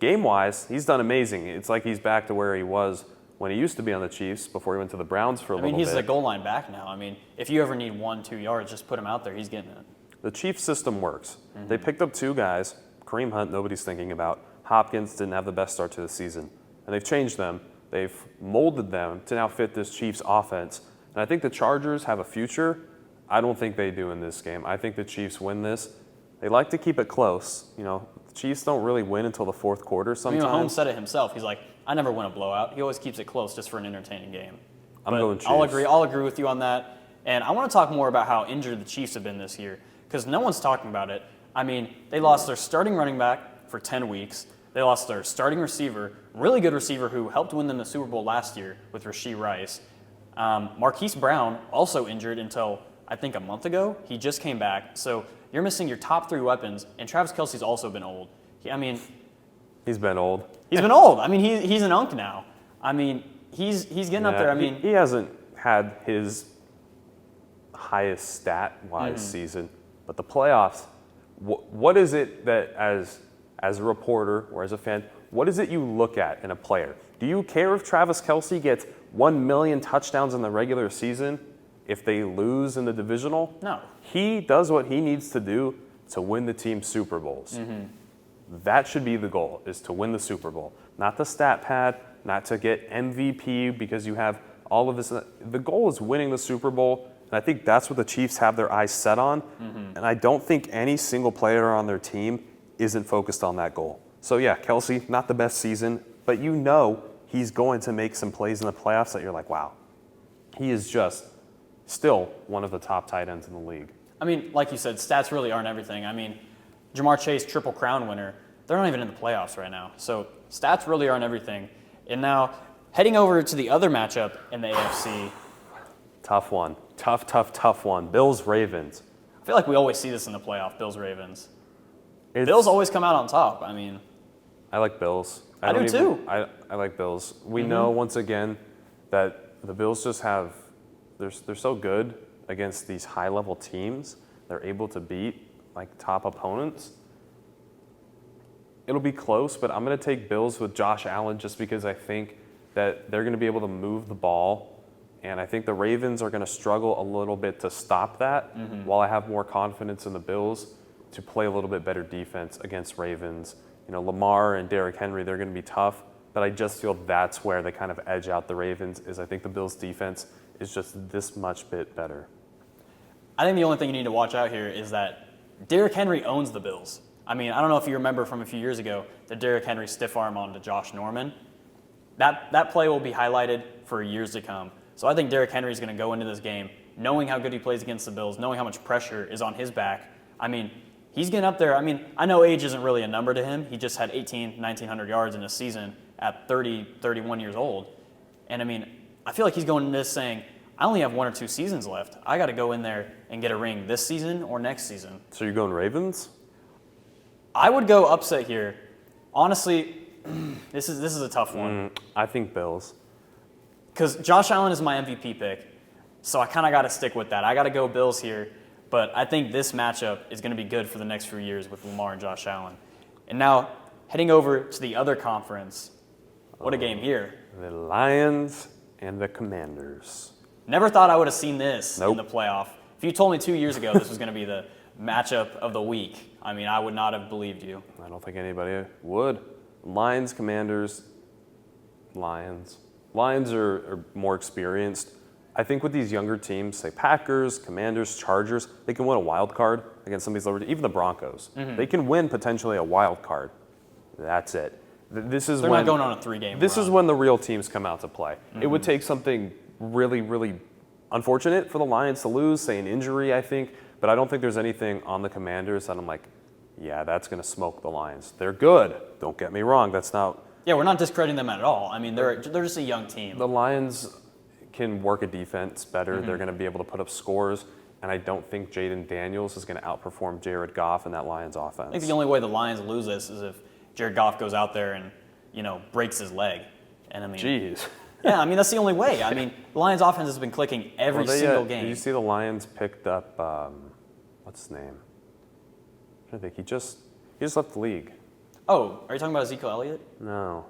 Game-wise, he's done amazing. It's like he's back to where he was when he used to be on the Chiefs before he went to the Browns for a little bit. He's the goal line back now. If you ever need 1-2 yards, just put him out there. He's getting it. The Chiefs system works. They picked up 2 guys. Kareem Hunt, nobody's thinking about. Hopkins didn't have the best start to the season. And they've changed them. They've molded them to now fit this Chiefs offense. And I think the Chargers have a future. I don't think they do in this game. I think the Chiefs win this. They like to keep it close. The Chiefs don't really win until the fourth quarter sometimes. Mahomes said it himself. He's like, I never win a blowout. He always keeps it close just for an entertaining game. I'm going Chiefs. I'll agree with you on that. And I want to talk more about how injured the Chiefs have been this year because no one's talking about it. They lost their starting running back for 10 weeks. They lost their starting receiver, really good receiver who helped win them the Super Bowl last year with Rashee Rice. Marquise Brown, also injured until I think a month ago. He just came back. So you're missing your top 3 weapons, and Travis Kelce's also been old. He's been old. He's been old. He's an unk now. He's getting up there. He hasn't had his highest stat-wise season, but the playoffs, what is it that as a reporter or as a fan, what is it you look at in a player? Do you care if Travis Kelce gets 1 million touchdowns in the regular season if they lose in the divisional? No. He does what he needs to do to win the team Super Bowls. That should be the goal, is to win the Super Bowl. Not the stat pad, not to get MVP because you have all of this. The goal is winning the Super Bowl, and I think that's what the Chiefs have their eyes set on. And I don't think any single player on their team isn't focused on that goal. So yeah, Kelce, not the best season, but he's going to make some plays in the playoffs that you're like, wow, he is just still one of the top tight ends in the league. Like you said, stats really aren't everything. Jamar Chase, Triple Crown winner, they're not even in the playoffs right now. So stats really aren't everything. And now, heading over to the other matchup in the AFC. Tough one. Tough one. Bills-Ravens. I feel like we always see this in the playoff, Bills-Ravens. Bills always come out on top. I like Bills. I do too. I like Bills. We know, once again, that the Bills just have, they're so good against these high-level teams. They're able to beat top opponents. It'll be close, but I'm going to take Bills with Josh Allen just because I think that they're going to be able to move the ball, and I think the Ravens are going to struggle a little bit to stop that, while I have more confidence in the Bills to play a little bit better defense against Ravens. Lamar and Derrick Henry, they're going to be tough, but I just feel that's where they kind of edge out the Ravens, is I think the Bills' defense is just this much bit better. I think the only thing you need to watch out here is that Derrick Henry owns the Bills. I don't know if you remember from a few years ago the Derrick Henry stiff arm onto Josh Norman. That play will be highlighted for years to come. So I think Derrick Henry is going to go into this game knowing how good he plays against the Bills, knowing how much pressure is on his back. He's getting up there. I know age isn't really a number to him. He just had 1,900 yards in a season at 30, 31 years old. And I feel like he's going into this saying, I only have 1 or 2 seasons left. I got to go in there and get a ring this season or next season. So you're going Ravens? I would go upset here. Honestly, this is a tough one. I think Bills. Because Josh Allen is my MVP pick. So I kind of got to stick with that. I got to go Bills here. But I think this matchup is going to be good for the next few years with Lamar and Josh Allen. And now, heading over to the other conference, what a game here. The Lions and the Commanders. Never thought I would have seen this Nope. in the playoff. If you told me 2 years ago this was going to be the matchup of the week, I mean, I would not have believed you. I don't think anybody would. Lions, Commanders, Lions. Lions are more experienced. I think with these younger teams, say Packers, Commanders, Chargers, they can win a wild card against some of these lower, even the Broncos. They can win potentially a wild card. That's it. This is They're when not going on a 3-game This run. is when the real teams come out to play. It would take something really, really unfortunate for the Lions to lose, say an injury, I think, but I don't think there's anything on the Commanders that I'm like, yeah, that's going to smoke the Lions. They're good. Don't get me wrong. That's not. Yeah, we're not discrediting them at all. I mean, they're just a young team. The Lions can work a defense better. They're going to be able to put up scores, and I don't think Jayden Daniels is going to outperform Jared Goff in that Lions offense. I think the only way the Lions lose this is if Jared Goff goes out there and, breaks his leg. And I mean, Jeez. yeah, I mean, that's the only way. I mean, the Lions offense has been clicking every single game. Did you see the Lions picked up, what's his name? I'm trying to think. He just left the league. Oh, are you talking about Ezekiel Elliott? No.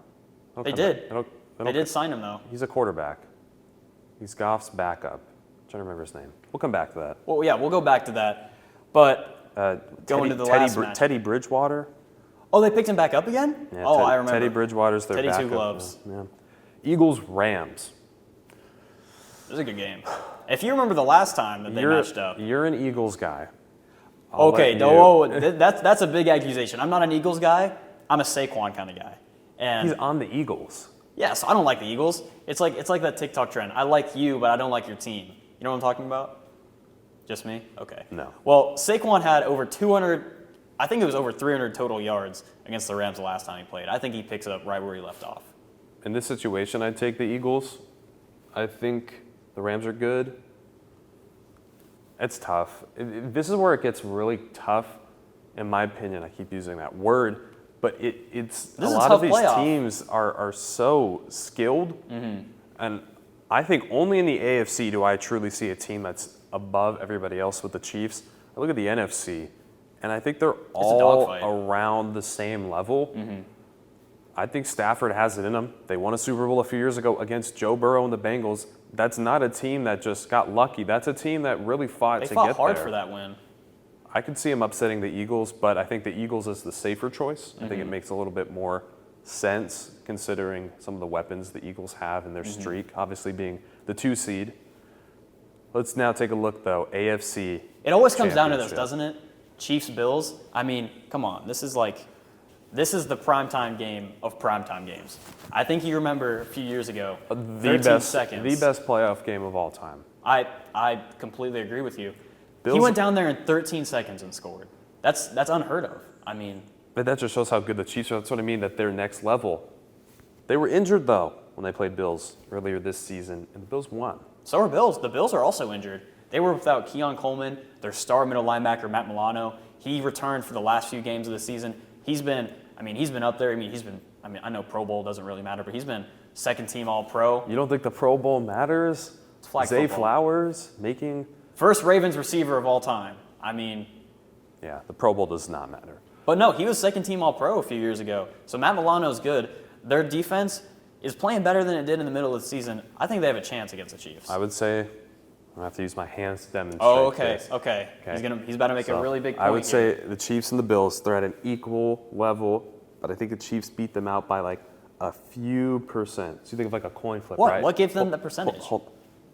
They did. They did sign him, though. He's a quarterback. He's Goff's backup. I'm trying to remember his name. We'll come back to that. Well, yeah, we'll go back to that. But going to the last match. Teddy Bridgewater. Oh, they picked him back up again? Yeah, oh, I remember. Teddy Bridgewater's their Teddy backup. Two Gloves. Yeah. Eagles, Rams. It was a good game. If you remember the last time that they matched up. You're an Eagles guy. I'll Okay, let no, you- that's a big accusation. I'm not an Eagles guy. I'm a Saquon kind of guy. And He's on the Eagles. yeah, so I don't like the Eagles. It's like that TikTok trend. I like you, but I don't like your team. You know what I'm talking about? Just me? Okay. No. Well, Saquon had over 200, I think it was over 300 total yards against the Rams the last time he played. I think he picks it up right where he left off. In this situation, I'd take the Eagles. I think the Rams are good. It's tough. This is where it gets really tough, in my opinion. I keep using that word, but it's a lot of these teams are so skilled, and I think only in the AFC do I truly see a team that's above everybody else with the Chiefs. I look at the NFC, and I think they're all around the same level. I think Stafford has it in them. They won a Super Bowl a few years ago against Joe Burrow and the Bengals. That's not a team that just got lucky. That's a team that really fought to get there. They fought hard for that win. I could see them upsetting the Eagles, but I think the Eagles is the safer choice. I think it makes a little bit more sense considering some of the weapons the Eagles have in their streak, obviously being the 2 seed. Let's now take a look, though. AFC. It always comes down to this, doesn't it? Chiefs, Bills. I mean, come on. This is the primetime game of primetime games. I think you remember a few years ago, 13 seconds. The best playoff game of all time. I completely agree with you. Bills, he went down there in 13 seconds and scored. That's unheard of. I mean, but that just shows how good the Chiefs are. That's what I mean, that they're next level. They were injured, though, when they played Bills earlier this season, and the Bills won. so are Bills. The Bills are also injured. They were without Keon Coleman, their star middle linebacker, Matt Milano. He returned for the last few games of the season. He's been up there. I know Pro Bowl doesn't really matter, but he's been second team All-Pro. You don't think the Pro Bowl matters? It's flag Zay football. Flowers making... First Ravens receiver of all time. I mean... Yeah, the Pro Bowl does not matter. But no, he was second team All-Pro a few years ago. So Matt Milano's good. Their defense is playing better than it did in the middle of the season. I think they have a chance against the Chiefs. I would say I'm going to have to use my hands to demonstrate Oh, okay, this. okay. He's about to make a really big point I would here. say the Chiefs and the Bills, they're at an equal level, but I think the Chiefs beat them out by like a few percent. So you think of like a coin flip, right? What gives them the percentage?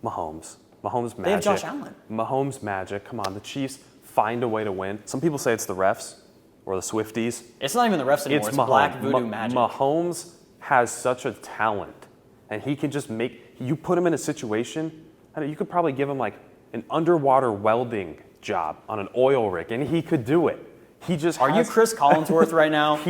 Mahomes magic. They have Josh Allen. Mahomes magic. Come on, the Chiefs find a way to win. Some people say it's the refs or the Swifties. It's not even the refs anymore. It's black voodoo magic. Mahomes has such a talent, and he can just you put him in a situation, you could probably give him like an underwater welding job on an oil rig, and he could do it. Are you Chris Collinsworth right now?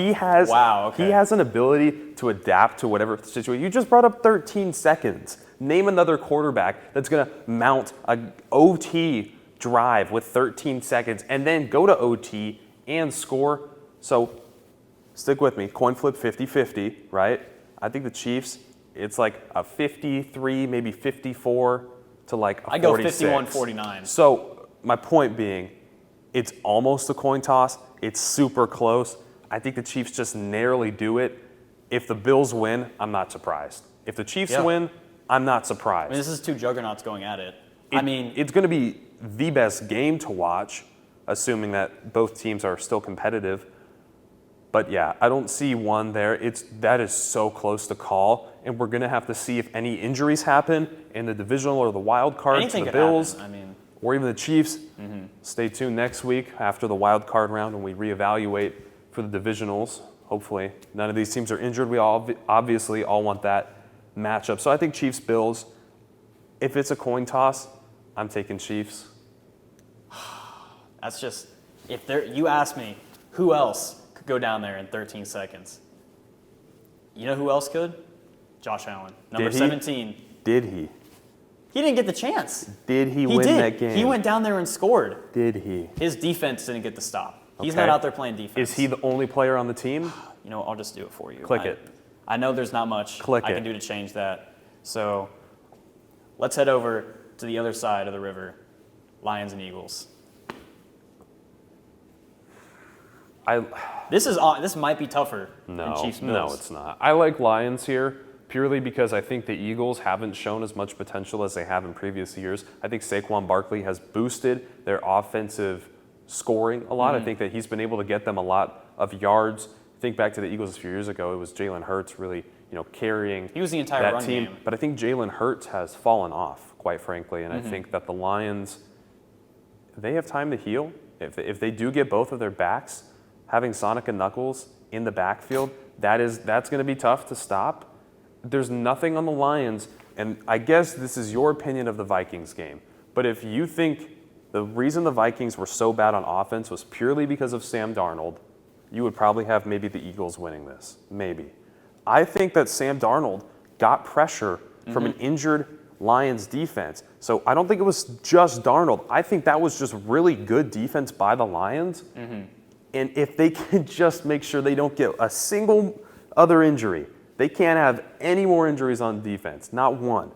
Wow, okay. He has an ability to adapt to whatever situation. You just brought up 13 seconds. Name another quarterback that's going to mount an OT drive with 13 seconds and then go to OT and score. So stick with me. Coin flip 50-50, right? I think the Chiefs, it's like a 53, maybe 54 to like a I go 46. 51-49. So my point being, it's almost a coin toss. It's super close. I think the Chiefs just narrowly do it. If the Bills win, I'm not surprised. If the Chiefs win, I'm not surprised. I mean, this is two juggernauts going at it. It's going to be the best game to watch, assuming that both teams are still competitive. But yeah, I don't see one there. That is so close to call, and we're going to have to see if any injuries happen in the divisional or the wild card anything to the could Bills, happen. or even the Chiefs. Stay tuned next week after the wild card round when we reevaluate for the divisionals. Hopefully, none of these teams are injured. We obviously all want that matchup. So I think Chiefs Bills. If it's a coin toss, I'm taking Chiefs. That's just you ask me who else could go down there in 13 seconds. You know who else could? Josh Allen, number 17. Did he? He didn't get the chance. Did he win that game? He went down there and scored. Did he? His defense didn't get the stop. He's Okay. not out there playing defense. Is he the only player on the team? You know, I'll just do it for you. Click it. I know there's not much Click I it. can do to change that. So let's head over to the other side of the river, Lions and Eagles. This might be tougher than Chiefs Bills. No, it's not. I like Lions here purely because I think the Eagles haven't shown as much potential as they have in previous years. I think Saquon Barkley has boosted their offensive scoring a lot. I think that he's been able to get them a lot of yards. Think back to the Eagles a few years ago. It was Jalen Hurts really, carrying He was the entire that run team. game. But I think Jalen Hurts has fallen off, quite frankly. And I think that the Lions, they have time to heal. If they do get both of their backs, having Sonic and Knuckles in the backfield, that's going to be tough to stop. There's nothing on the Lions, and I guess this is your opinion of the Vikings game. But if you think the reason the Vikings were so bad on offense was purely because of Sam Darnold, you would probably have maybe the Eagles winning this. Maybe. I think that Sam Darnold got pressure from an injured Lions defense. So I don't think it was just Darnold. I think that was just really good defense by the Lions. And if they can just make sure they don't get a single other injury, they can't have any more injuries on defense, not one.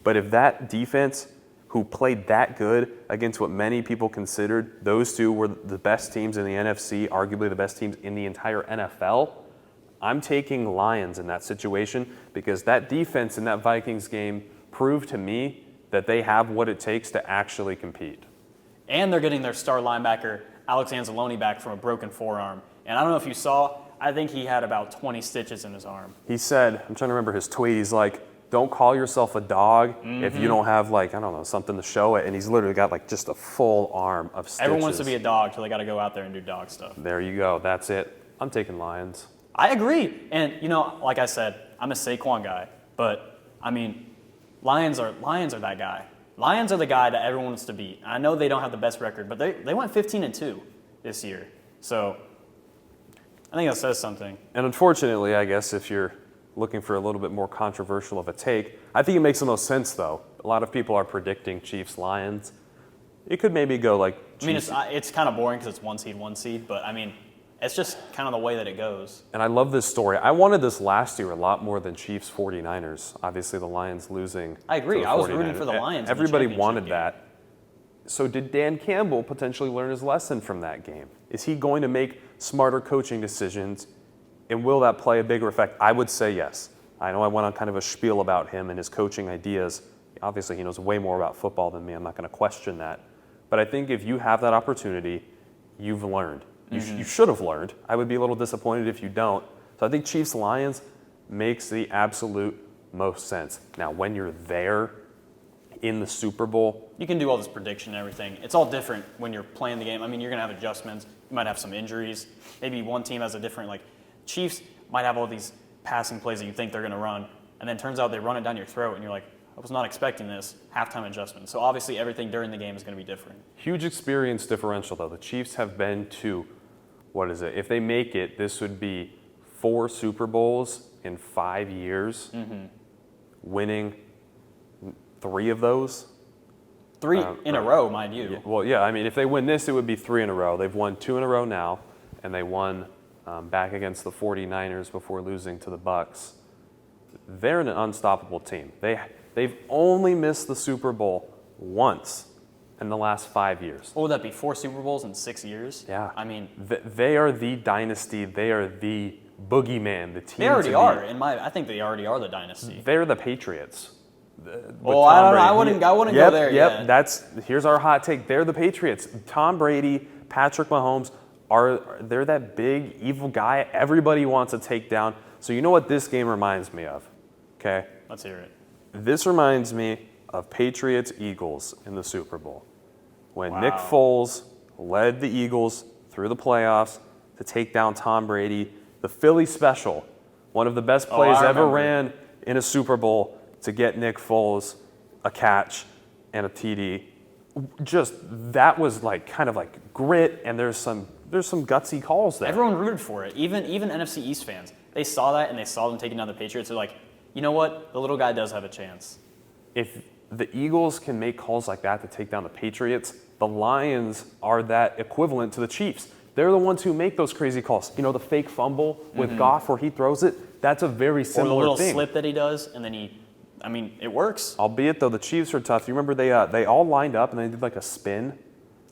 But if that defense, who played that good against what many people considered, those two were the best teams in the NFC, arguably the best teams in the entire NFL, I'm taking Lions in that situation because that defense in that Vikings game proved to me that they have what it takes to actually compete. And they're getting their star linebacker, Alex Anzalone, back from a broken forearm. And I don't know if you saw, I think he had about 20 stitches in his arm. He said, I'm trying to remember his tweet, he's like, don't call yourself a dog if you don't have something to show it. And he's literally got just a full arm of stitches. Everyone wants to be a dog, so they got to go out there and do dog stuff. There you go. That's it. I'm taking Lions. I agree. And, like I said, I'm a Saquon guy. But, Lions are that guy. Lions are the guy that everyone wants to beat. I know they don't have the best record, but they went 15-2 this year. So I think that says something. And unfortunately, I guess if you're looking for a little bit more controversial of a take, I think it makes the most sense, though. A lot of people are predicting Chiefs-Lions. It could maybe go Chiefs. It's kind of boring because it's one seed, but, it's just kind of the way that it goes. And I love this story. I wanted this last year a lot more than Chiefs 49ers. Obviously, the Lions losing. I agree. To the I was 49ers. rooting for the Lions. Everybody in the wanted championship that. So did Dan Campbell potentially learn his lesson from that game? Is he going to make smarter coaching decisions? And will that play a bigger effect? I would say yes. I know I went on kind of a spiel about him and his coaching ideas. Obviously, he knows way more about football than me. I'm not going to question that. But I think if you have that opportunity, you've learned. You should have learned. I would be a little disappointed if you don't. So I think Chiefs-Lions makes the absolute most sense. Now, when you're there in the Super Bowl, You can do all this prediction and everything. It's all different when you're playing the game. You're going to have adjustments. You might have some injuries. Maybe one team has a different, Chiefs might have all these passing plays that you think they're going to run, and then it turns out they run it down your throat, and you're like, I was not expecting this. Halftime adjustment. So obviously everything during the game is going to be different. huge experience differential, though. The Chiefs have been to, if they make it, this would be 4 Super Bowls in 5 years, winning 3 of those. 3 in a row, mind you. If they win this, it would be 3 in a row. They've won 2 in a row now, and they won back against the 49ers before losing to the Bucks. They're an unstoppable team. They've only missed the Super Bowl once in the last 5 years. What would that be? 4 Super Bowls in 6 years? Yeah. I mean, They are the dynasty. They are the boogeyman, the team. they already to are. beat. I think they already are the dynasty. They're the Patriots. Well, I don't know. I wouldn't go there yet. Here's our hot take. They're the Patriots. Tom Brady, Patrick Mahomes they're that big evil guy everybody wants to take down. So you know what this game reminds me of? Okay? Let's hear it. This reminds me of Patriots Eagles in the Super Bowl. When Nick Wow. Foles led the Eagles through the playoffs to take down Tom Brady, the Philly special, one of the best plays I ever remember. ran in a Super Bowl to get Nick Foles a catch and a TD. Just that was like kind of like grit, and there's some gutsy calls there. Everyone rooted for it. Even NFC East fans. They saw that and they saw them taking down the Patriots. They're like, you know what? The little guy does have a chance. If the Eagles can make calls like that to take down the Patriots, the Lions are that equivalent to the Chiefs. They're the ones who make those crazy calls. You know, the fake fumble with Goff where he throws it? That's a very Or similar the little thing. slip that he does, and then it works. Albeit, though, the Chiefs are tough. You remember they all lined up and they did like a spin?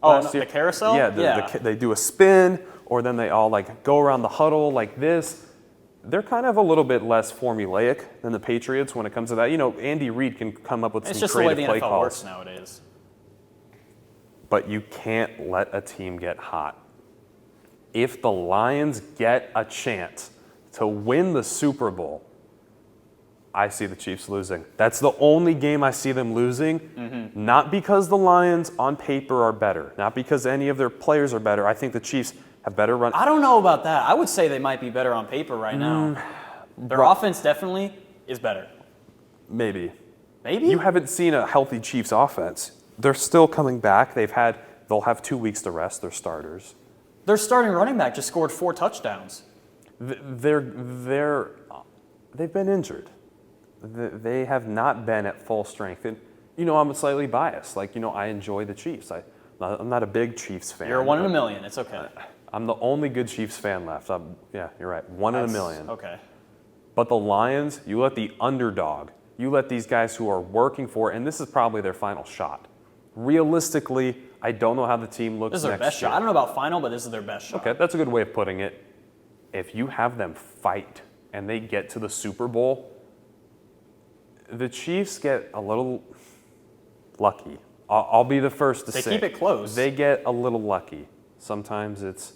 Oh, last no, year? the carousel? Yeah, Yeah. they do a spin, or then they all like go around the huddle like this. They're kind of a little bit less formulaic than the Patriots when it comes to that. You know, Andy Reid can come up with It's some just the way creative the play NFL calls. works nowadays. But you can't let a team get hot. If the Lions get a chance to win the Super Bowl, I see the Chiefs losing. That's the only game I see them losing, not because the Lions on paper are better, not because any of their players are better. I think the Chiefs have better run. I don't know about that. I would say they might be better on paper right now. Their offense definitely is better. Maybe. Maybe? You haven't seen a healthy Chiefs offense. They're still coming back. They'll have 2 weeks to rest their starters. Their starting running back just scored 4 touchdowns. They've been injured. They have not been at full strength. And, you know, I'm slightly biased. Like, you know, I enjoy the Chiefs. I'm not a big Chiefs fan. You're 1 in a million. It's okay. I'm the only good Chiefs fan left. Yeah, you're right. 1 in a million. Okay. But the Lions, you let the underdog, you let these guys who are working for it, and this is probably their final shot. Realistically, I don't know how the team looks This is their next best year. shot. I don't know about final, but this is their best shot. Okay, that's a good way of putting it. If you have them fight and they get to the Super Bowl, the Chiefs get a little lucky. I'll be the first to say. They keep it close. They get a little lucky. Sometimes it's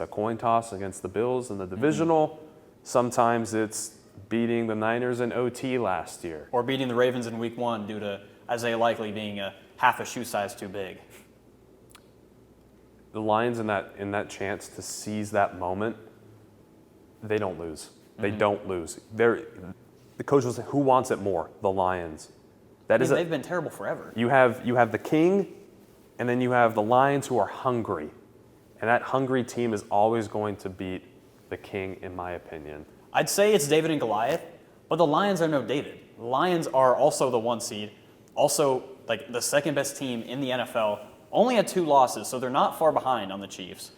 a coin toss against the Bills in the divisional. Sometimes it's beating the Niners in OT last year. Or beating the Ravens in week 1 due to Isaiah Likely being a half a shoe size too big. The Lions in that chance to seize that moment, they don't lose. They don't lose. The coach will say, who wants it more? The Lions. They've been terrible forever. You have the king, and then you have the Lions who are hungry. And that hungry team is always going to beat the king, in my opinion. I'd say it's David and Goliath, but the Lions are no David. The Lions are also the 1 seed, also like the second best team in the NFL, only had 2 losses, so they're not far behind on the Chiefs.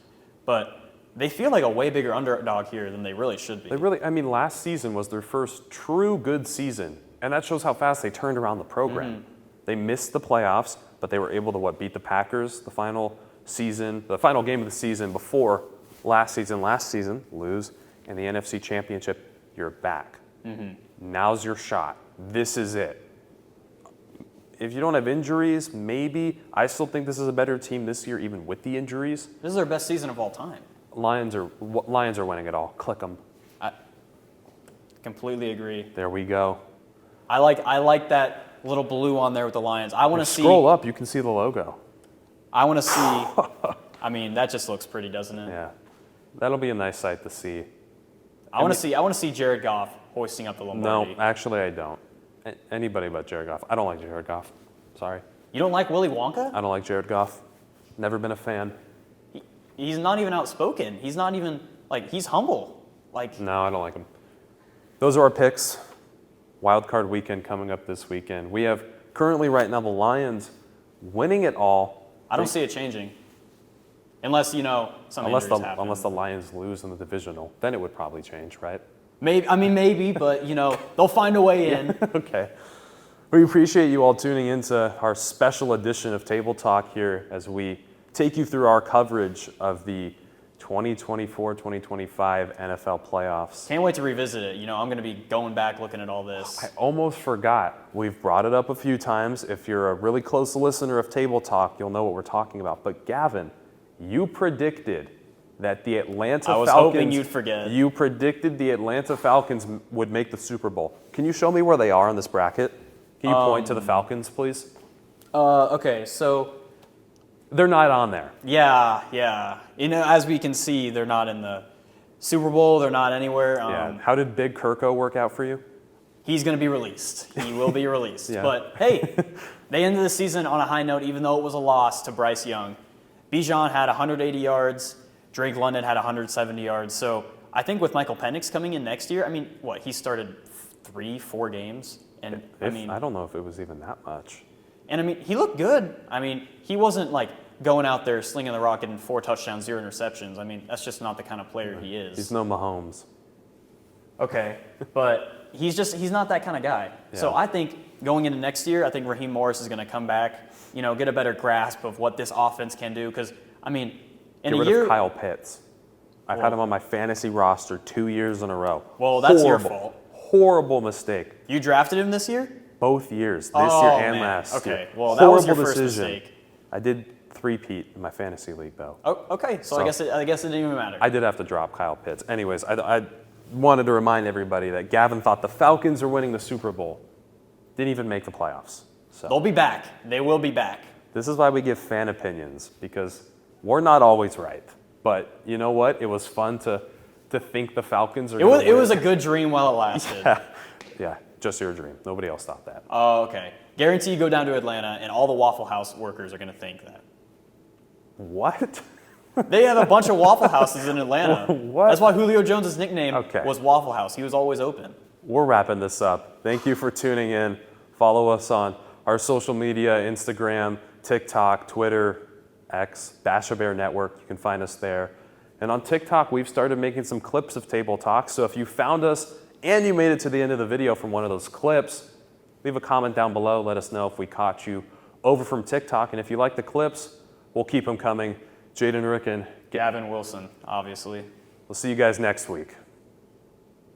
But they feel like a way bigger underdog here than they really should be. Last season was their first true good season, and that shows how fast they turned around the program. They missed the playoffs, but they were able to beat the Packers the final game of the season before last season, lose, and the NFC Championship, you're back. Now's your shot. This is it. If you don't have injuries, maybe. I still think this is a better team this year, even with the injuries. This is their best season of all time. Lions are winning it all. Click them. I completely agree. There we go. I like that little blue on there with the Lions. I want to see. Scroll up, you can see the logo. I want to see. That just looks pretty, doesn't it? Yeah, that'll be a nice sight to see. I want to see Jared Goff hoisting up the Lombardi. No, actually, I don't. Anybody but Jared Goff. I don't like Jared Goff. Sorry. You don't like Willy Wonka? I don't like Jared Goff. Never been a fan. He's not even outspoken. He's not even he's humble. No, I don't like him. Those are our picks. Wild card weekend coming up this weekend. We have currently right now the Lions winning it all. I don't see it changing. Unless, some injuries happen. Unless the Lions lose in the divisional, then it would probably change, right? Maybe, but they'll find a way in. Okay. We appreciate you all tuning into our special edition of Table Talk here as we take you through our coverage of the 2024-2025 NFL playoffs. Can't wait to revisit it. I'm going to be going back looking at all this. I almost forgot. We've brought it up a few times. If you're a really close listener of Table Talk, you'll know what we're talking about. But Gavin, you predicted that the Atlanta Falcons... I was hoping you'd forget. You predicted the Atlanta Falcons would make the Super Bowl. Can you show me where they are in this bracket? Can you point to the Falcons, please? Okay, so... They're not on there. Yeah. As we can see, they're not in the Super Bowl. They're not anywhere. Yeah. How did Big Kirko work out for you? He's going to be released. He will be released. Yeah. But, hey, they ended the season on a high note, even though it was a loss to Bryce Young. Bijan had 180 yards. Drake London had 170 yards. So I think with Michael Penix coming in next year, he started 3-4 games. And I don't know if it was even that much. And he looked good. He wasn't like going out there slinging the rock, getting 4 touchdowns, 0 interceptions. That's just not the kind of player he is. He's no Mahomes. Okay, but he's not that kind of guy. Yeah. So I think going into next year, I think Raheem Morris is going to come back, get a better grasp of what this offense can do. Because, in Get a rid year... of Kyle Pitts. I've had him on my fantasy roster 2 years in a row. Well, that's your fault. Horrible mistake. You drafted him this year? Both years, this year and man. last year. Okay, well, that was your Horrible first decision. mistake. I did three-peat in my fantasy league, though. Oh, okay, so I guess it didn't even matter. I did have to drop Kyle Pitts. Anyways, I wanted to remind everybody that Gavin thought the Falcons are winning the Super Bowl. Didn't even make the playoffs. So They'll be back. They will be back. this is why we give fan opinions, because we're not always right. But you know what? It was fun to think the Falcons are gonna win. It was a good dream while it lasted. Yeah, just your dream. Nobody else thought that. Oh, okay. Guarantee you go down to Atlanta and all the Waffle House workers are going to think that. What? They have a bunch of Waffle Houses in Atlanta. What? That's why Julio Jones' nickname Okay. was Waffle House. He was always open. We're wrapping this up. Thank you for tuning in. Follow us on our social media, Instagram, TikTok, Twitter, X, Basha Bear Network. You can find us there. And on TikTok, we've started making some clips of Table Talk. So if you found us and you made it to the end of the video from one of those clips, leave a comment down below. Let us know if we caught you over from TikTok. And if you like the clips, we'll keep them coming. Jayden, Rick, and Gavin Wilson, obviously. we'll see you guys next week.